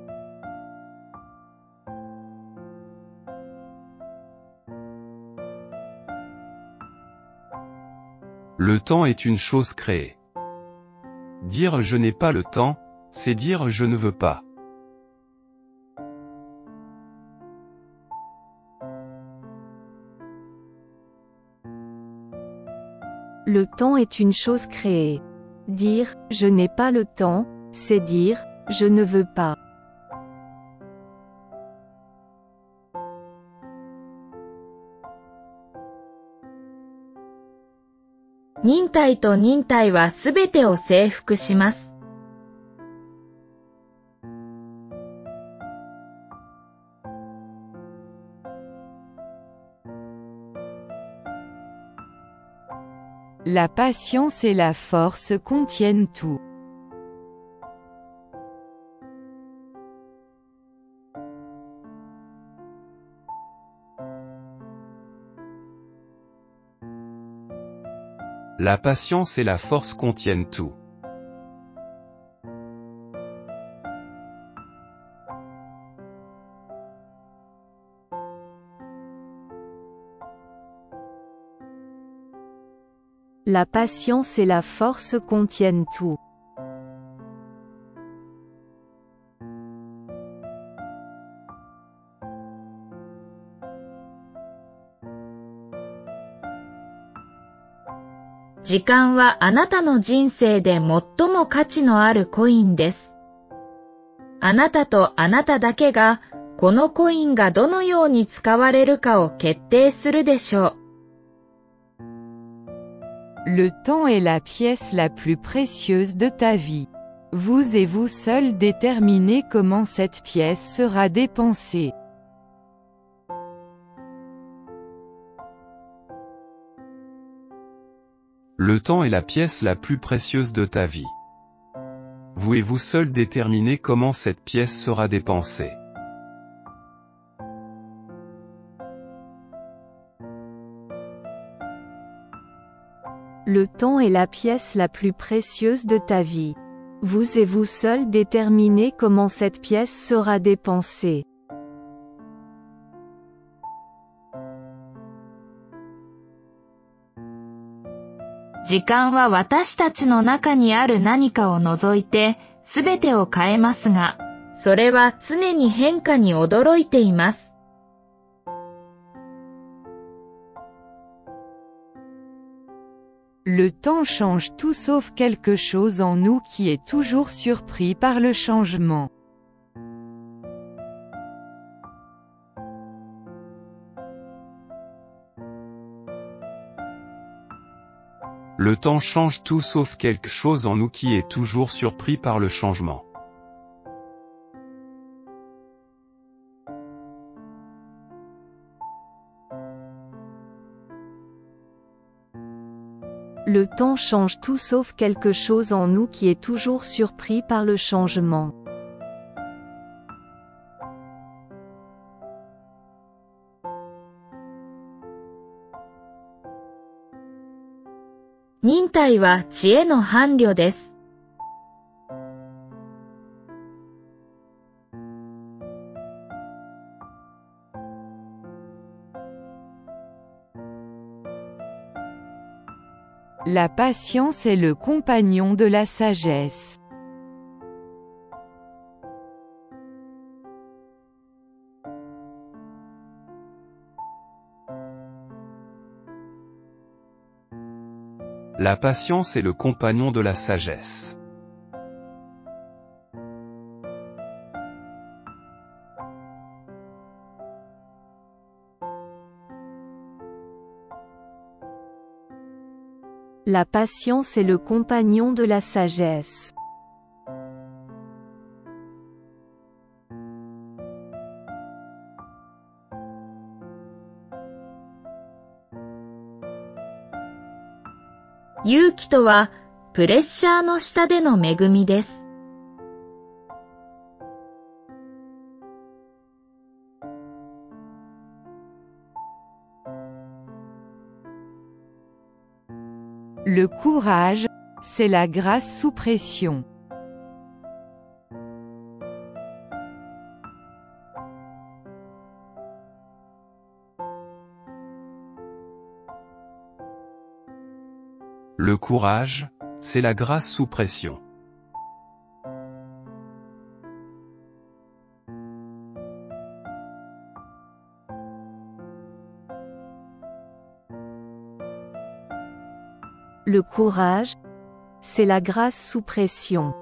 Le temps est une chose créée. Dire je n'ai pas le temps, c'est dire je ne veux pas. Le temps est une chose créée. Dire « je n'ai pas le temps », c'est dire « je ne veux pas ». 忍耐と忍耐はすべてを征服します。La patience et la force contiennent tout. La patience et la force contiennent tout. La patience et la force contiennent tout. « 時間はあなたの人生で最も価値のあるコインです。あなたとあなただけが、このコインがどのように使われるかを決定するでしょう。Le temps est la pièce la plus précieuse de ta vie. Vous et vous seuls déterminez comment cette pièce sera dépensée. Le temps est la pièce la plus précieuse de ta vie. Vous et vous seuls déterminez comment cette pièce sera dépensée. Le temps est la pièce la plus précieuse de ta vie. Vous et vous seuls déterminez comment cette pièce sera dépensée. « 時間は私たちの中にある何かを除いて、すべてを変えますが、それは常に変化に驚いています。Le temps change tout sauf quelque chose en nous qui est toujours surpris par le changement. Le temps change tout sauf quelque chose en nous qui est toujours surpris par le changement. Le temps change tout sauf quelque chose en nous qui est toujours surpris par le changement. « 忍耐は知恵の伴侶です。La patience est le compagnon de la sagesse. La patience est le compagnon de la sagesse. La patience est le compagnon de la sagesse. 勇気とは、プレッシャーの下での恵みです。Le courage, c'est la grâce sous pression. Le courage, c'est la grâce sous pression. Le courage, c'est la grâce sous pression.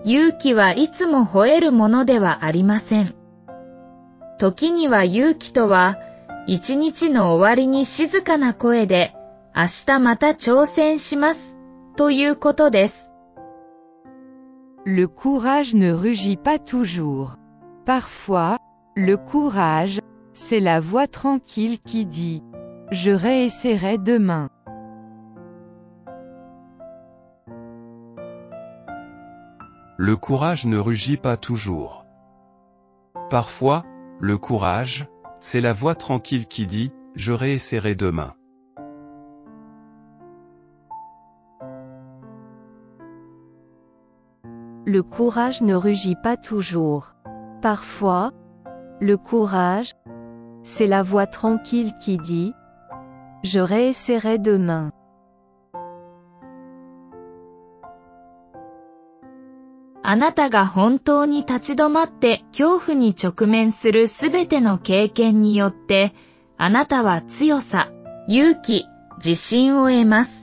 «勇気はいつも吠えるものではありません。時には勇気とは、一日の終わりに静かな声で、明日また挑戦します、ということです。Le courage ne rugit pas toujours. Parfois, le courage, c'est la voix tranquille qui dit « Je réessayerai demain ». Le courage ne rugit pas toujours. Parfois, le courage, c'est la voix tranquille qui dit « Je réessayerai demain ». Le courage ne rugit pas toujours. Parfois, le courage, c'est la voix tranquille qui dit « Je réessayerai demain ». あなたが本当に立ち止まって恐怖に直面するすべての経験によって、あなたは強さ、勇気、自信を得ます。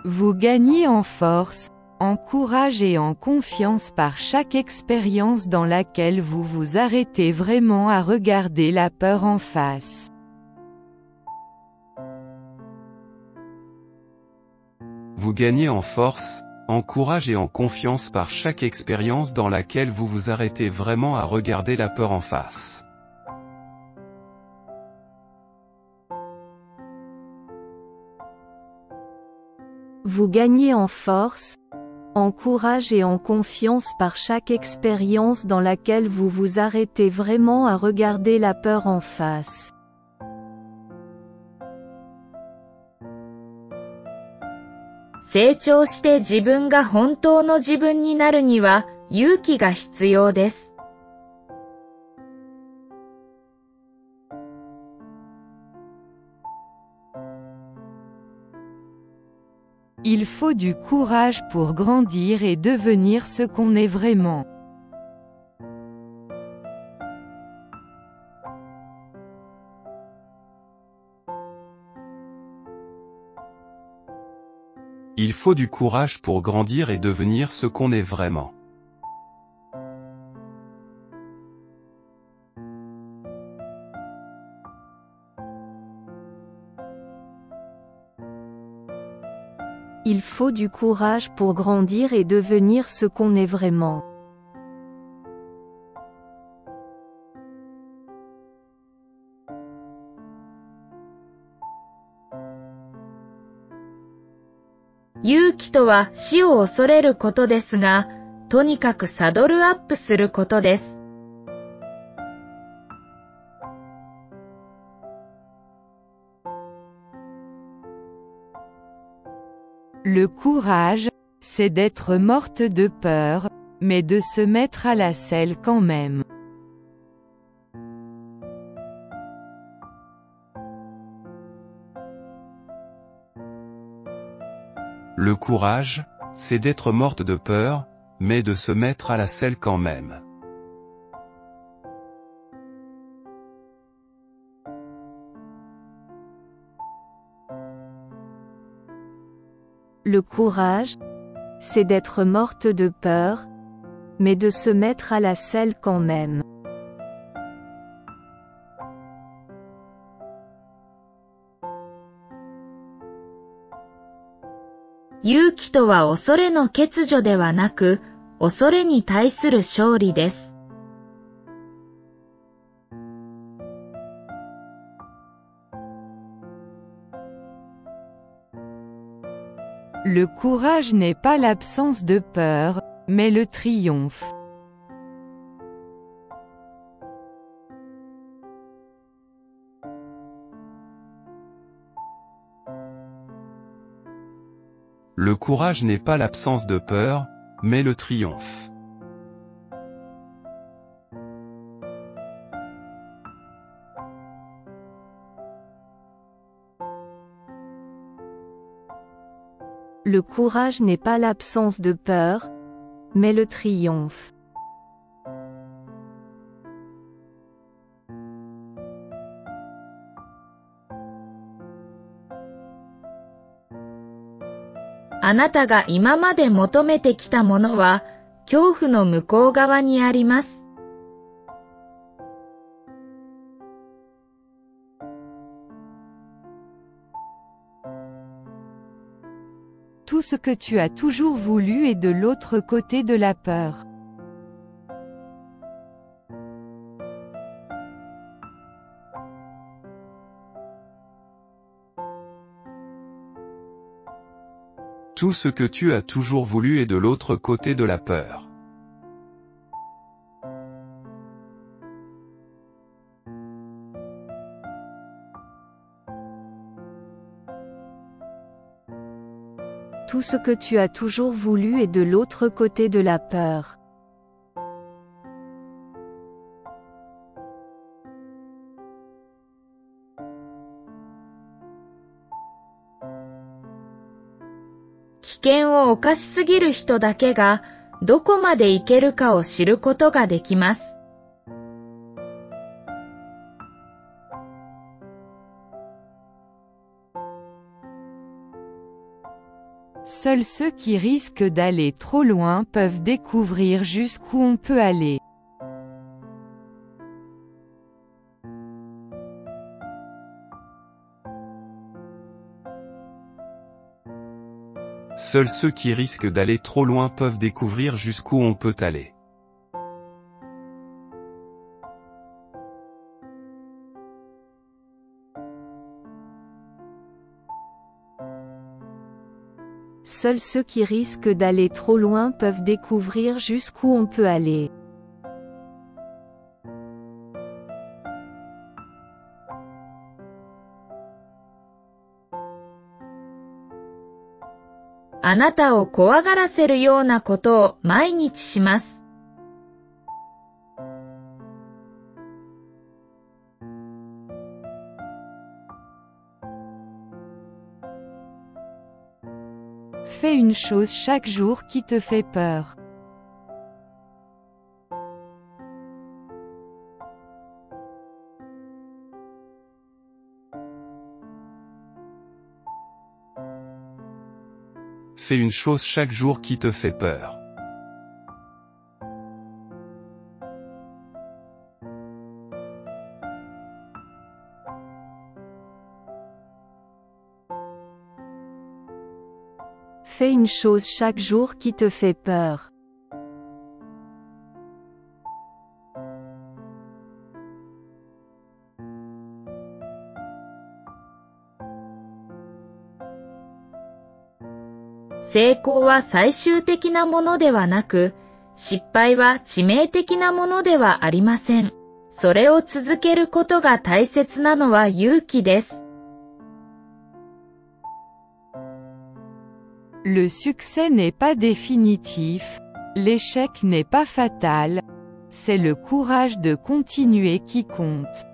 Vous gagnez en force, en courage et en confiance par chaque expérience dans laquelle vous vous arrêtez vraiment à regarder la peur en face. Vous gagnez en force, en courage et en confiance par chaque expérience dans laquelle vous vous arrêtez vraiment à regarder la peur en face. Vous gagnez en force, en courage et en confiance par chaque expérience dans laquelle vous vous arrêtez vraiment à regarder la peur en face. 成長して自分が本当の自分になるには勇気が必要です。Il faut du courage pour grandir et devenir ce qu'on est vraiment. Il faut du courage pour grandir et devenir ce qu'on est vraiment. Il faut du courage pour grandir et devenir ce qu'on est vraiment. «勇気とは死を恐れることですが、とにかくサドルアップすることです。」Le courage, c'est d'être morte de peur, mais de se mettre à la selle quand même. Le courage, c'est d'être morte de peur, mais de se mettre à la selle quand même. Le courage, c'est d'être morte de peur, mais de se mettre à la selle quand même. 勇気とは恐れの欠如ではなく、恐れに対する勝利です。Le courage n'est pas l'absence de peur, mais le triomphe. Le courage n'est pas l'absence de peur, mais le triomphe. Le courage n'est pas l'absence de peur, mais le triomphe. « あなたが今まで求めてきたものは、恐怖の向こう側にあります。Tout ce que tu as toujours voulu est de l'autre côté de la peur. Tout ce que tu as toujours voulu est de l'autre côté de la peur. Tout ce que tu as toujours voulu est de l'autre côté de la peur. « 危険を冒しすぎる人だけが、どこまで行けるかを知ることができます。」 Seuls ceux qui risquent d'aller trop loin peuvent découvrir jusqu'où on peut aller. Seuls ceux qui risquent d'aller trop loin peuvent découvrir jusqu'où on peut aller. Seuls ceux qui risquent d'aller trop loin peuvent découvrir jusqu'où on peut aller. « あなたを怖がらせるようなことを毎日します。」 Fais une chose chaque jour qui te fait peur. Fais une chose chaque jour qui te fait peur. Fais une chose chaque jour qui te fait peur. « 成功は最終的なものではなく、失敗は致命的なものではありません。それを続けることが大切なのは勇気です。」 Le succès n'est pas définitif, l'échec n'est pas fatal, c'est le courage de continuer qui compte.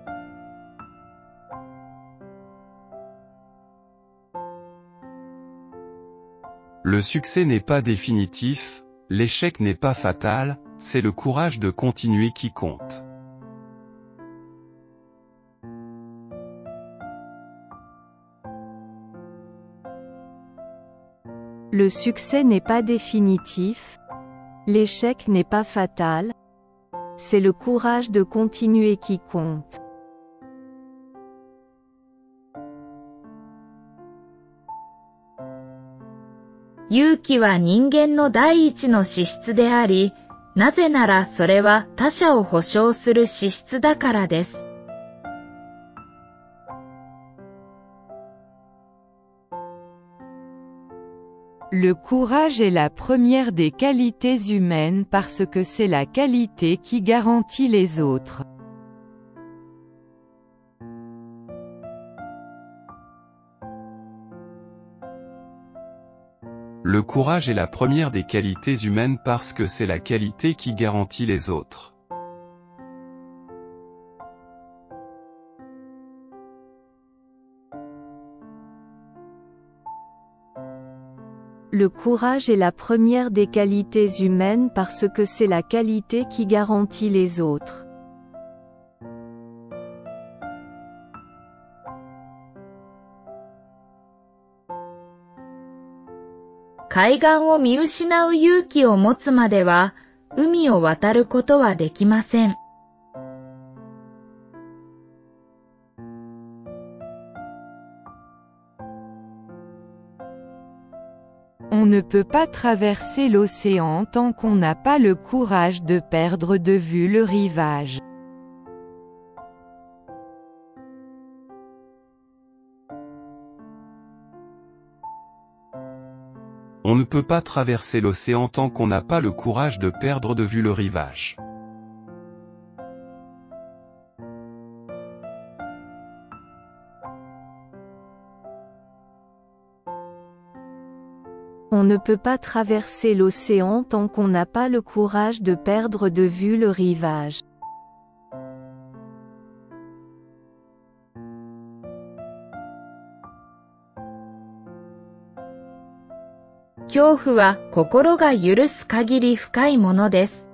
Le succès n'est pas définitif, l'échec n'est pas fatal, c'est le courage de continuer qui compte. Le succès n'est pas définitif, l'échec n'est pas fatal, c'est le courage de continuer qui compte. 勇気は人間の第一の資質であり、なぜならそれは他者を保証する資質だからです。Le courage est la première des qualités humaines parce que c'est la qualité qui garantit les autres. Le courage est la première des qualités humaines parce que c'est la qualité qui garantit les autres. Le courage est la première des qualités humaines parce que c'est la qualité qui garantit les autres. «海岸を見失う勇気を持つまでは、海を渡ることはできません。」On ne peut pas traverser l'océan tant qu'on n'a pas le courage de perdre de vue le rivage. On ne peut pas traverser l'océan tant qu'on n'a pas le courage de perdre de vue le rivage. On ne peut pas traverser l'océan tant qu'on n'a pas le courage de perdre de vue le rivage. «恐怖は心が許す限り深いものです。」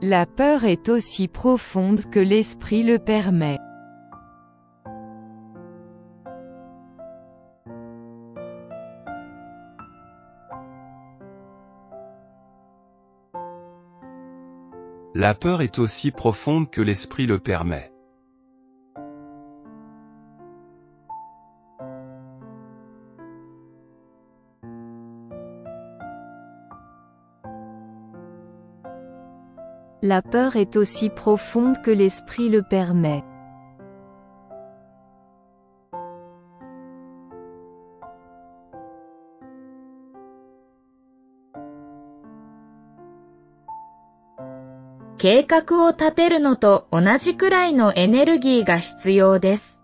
La peur est aussi profonde que l'esprit le permet. La peur est aussi profonde que l'esprit le permet. La peur est aussi profonde que l'esprit le permet. «計画を立てるのと同じくらいのエネルギーが必要です。」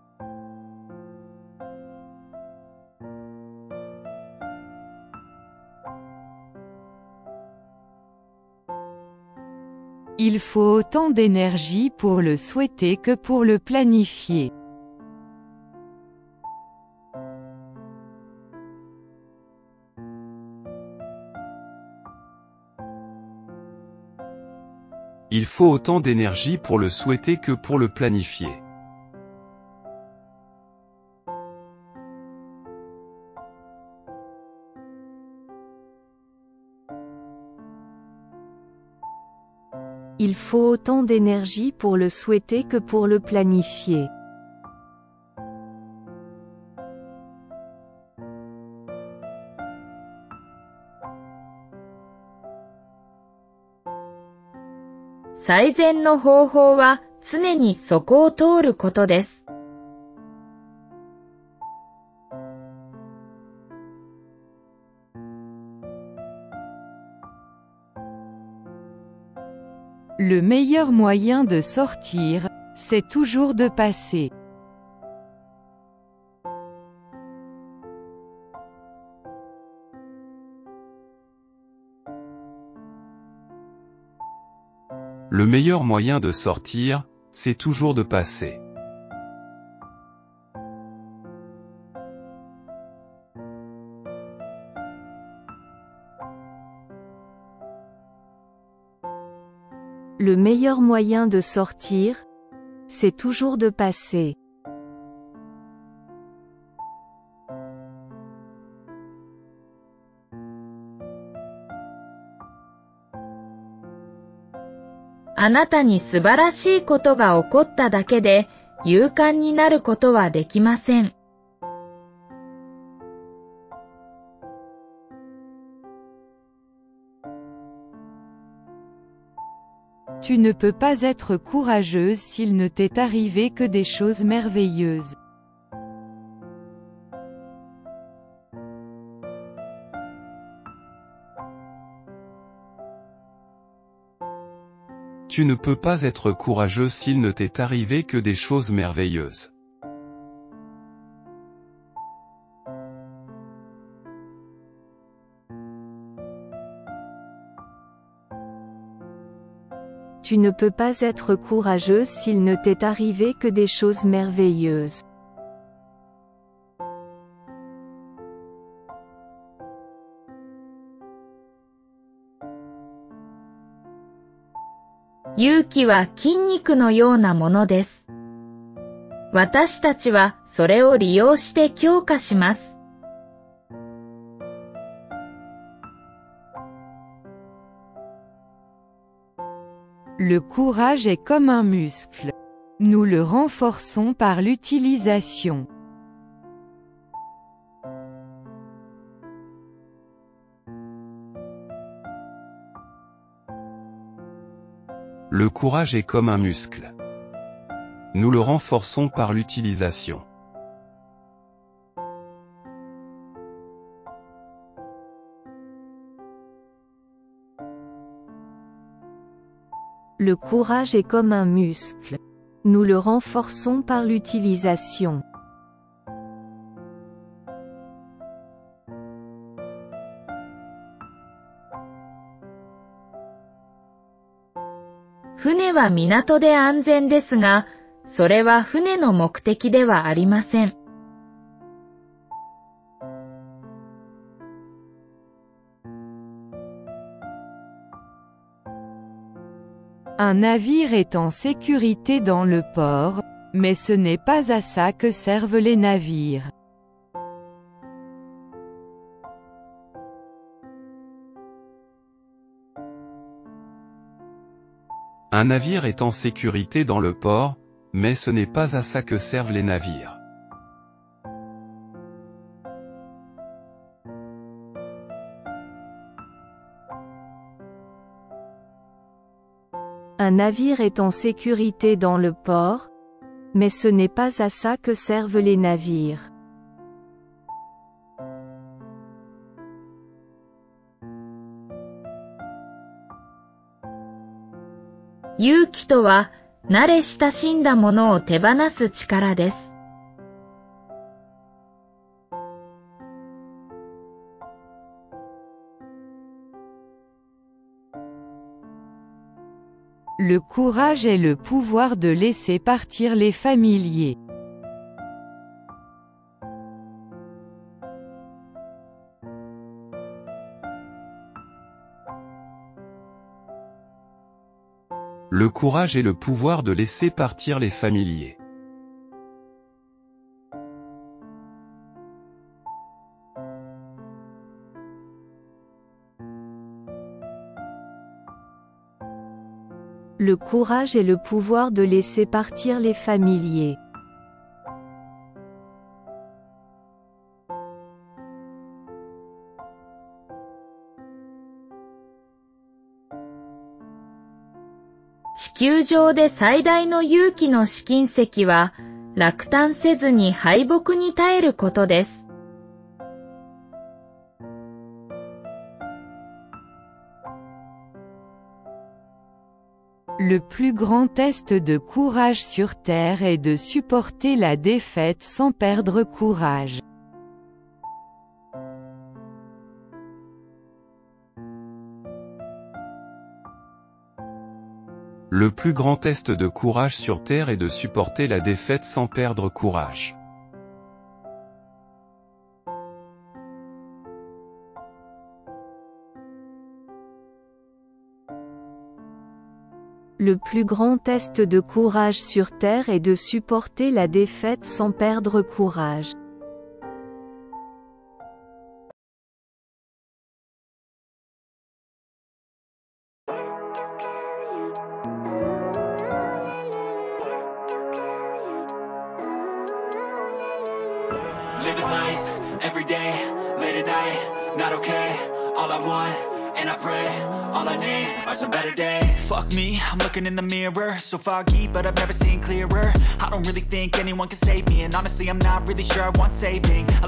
Il faut autant d'énergie pour le souhaiter que pour le planifier. Il faut autant d'énergie pour le souhaiter que pour le planifier. Il faut autant d'énergie pour le souhaiter que pour le planifier. «最善の方法は常にそこを通ることです。」Le meilleur moyen de sortir, c'est toujours de passer. Le meilleur moyen de sortir, c'est toujours de passer. Le meilleur moyen de sortir, c'est toujours de passer. あなたに素晴らしいことが起こっただけで勇敢になることはできません。Tu ne peux pas être courageuse s'il ne t'est arrivé que des choses merveilleuses. Tu ne peux pas être courageux s'il ne t'est arrivé que des choses merveilleuses. Tu ne peux pas être courageuse s'il ne t'est arrivé que des choses merveilleuses. « 勇気は筋肉のようなものです。私たちはそれを利用して強化します。Le courage est comme un muscle. Nous le renforçons par l'utilisation. Le courage est comme un muscle. Nous le renforçons par l'utilisation. Le courage est comme un muscle. Nous le renforçons par l'utilisation. « 船は港で安全ですが、それは船の目的ではありません。Un navire est en sécurité dans le port, mais ce n'est pas à ça que servent les navires. Un navire est en sécurité dans le port, mais ce n'est pas à ça que servent les navires. Un navire est en sécurité dans le port, mais ce n'est pas à ça que servent les navires. « 勇気とは、慣れ親しんだものを手放す力です。Le courage est le pouvoir de laisser partir les familiers. Le courage est le pouvoir de laisser partir les familiers. Le courage est le pouvoir de laisser partir les familiers. « 地球上で最大の勇気の試金石は、落胆せずに敗北に耐えることです。」Le plus grand test de courage sur Terre est de supporter la défaite sans perdre courage. Le plus grand test de courage sur Terre est de supporter la défaite sans perdre courage. Le plus grand test de courage sur Terre est de supporter la défaite sans perdre courage. living life, everyday, late at night, not okay. All I want, and I pray, all I need are some better days. Fuck me, I'm looking in the mirror, so foggy, but I've never seen clearer. I don't really think anyone can save me, and honestly I'm not really sure I want saving. I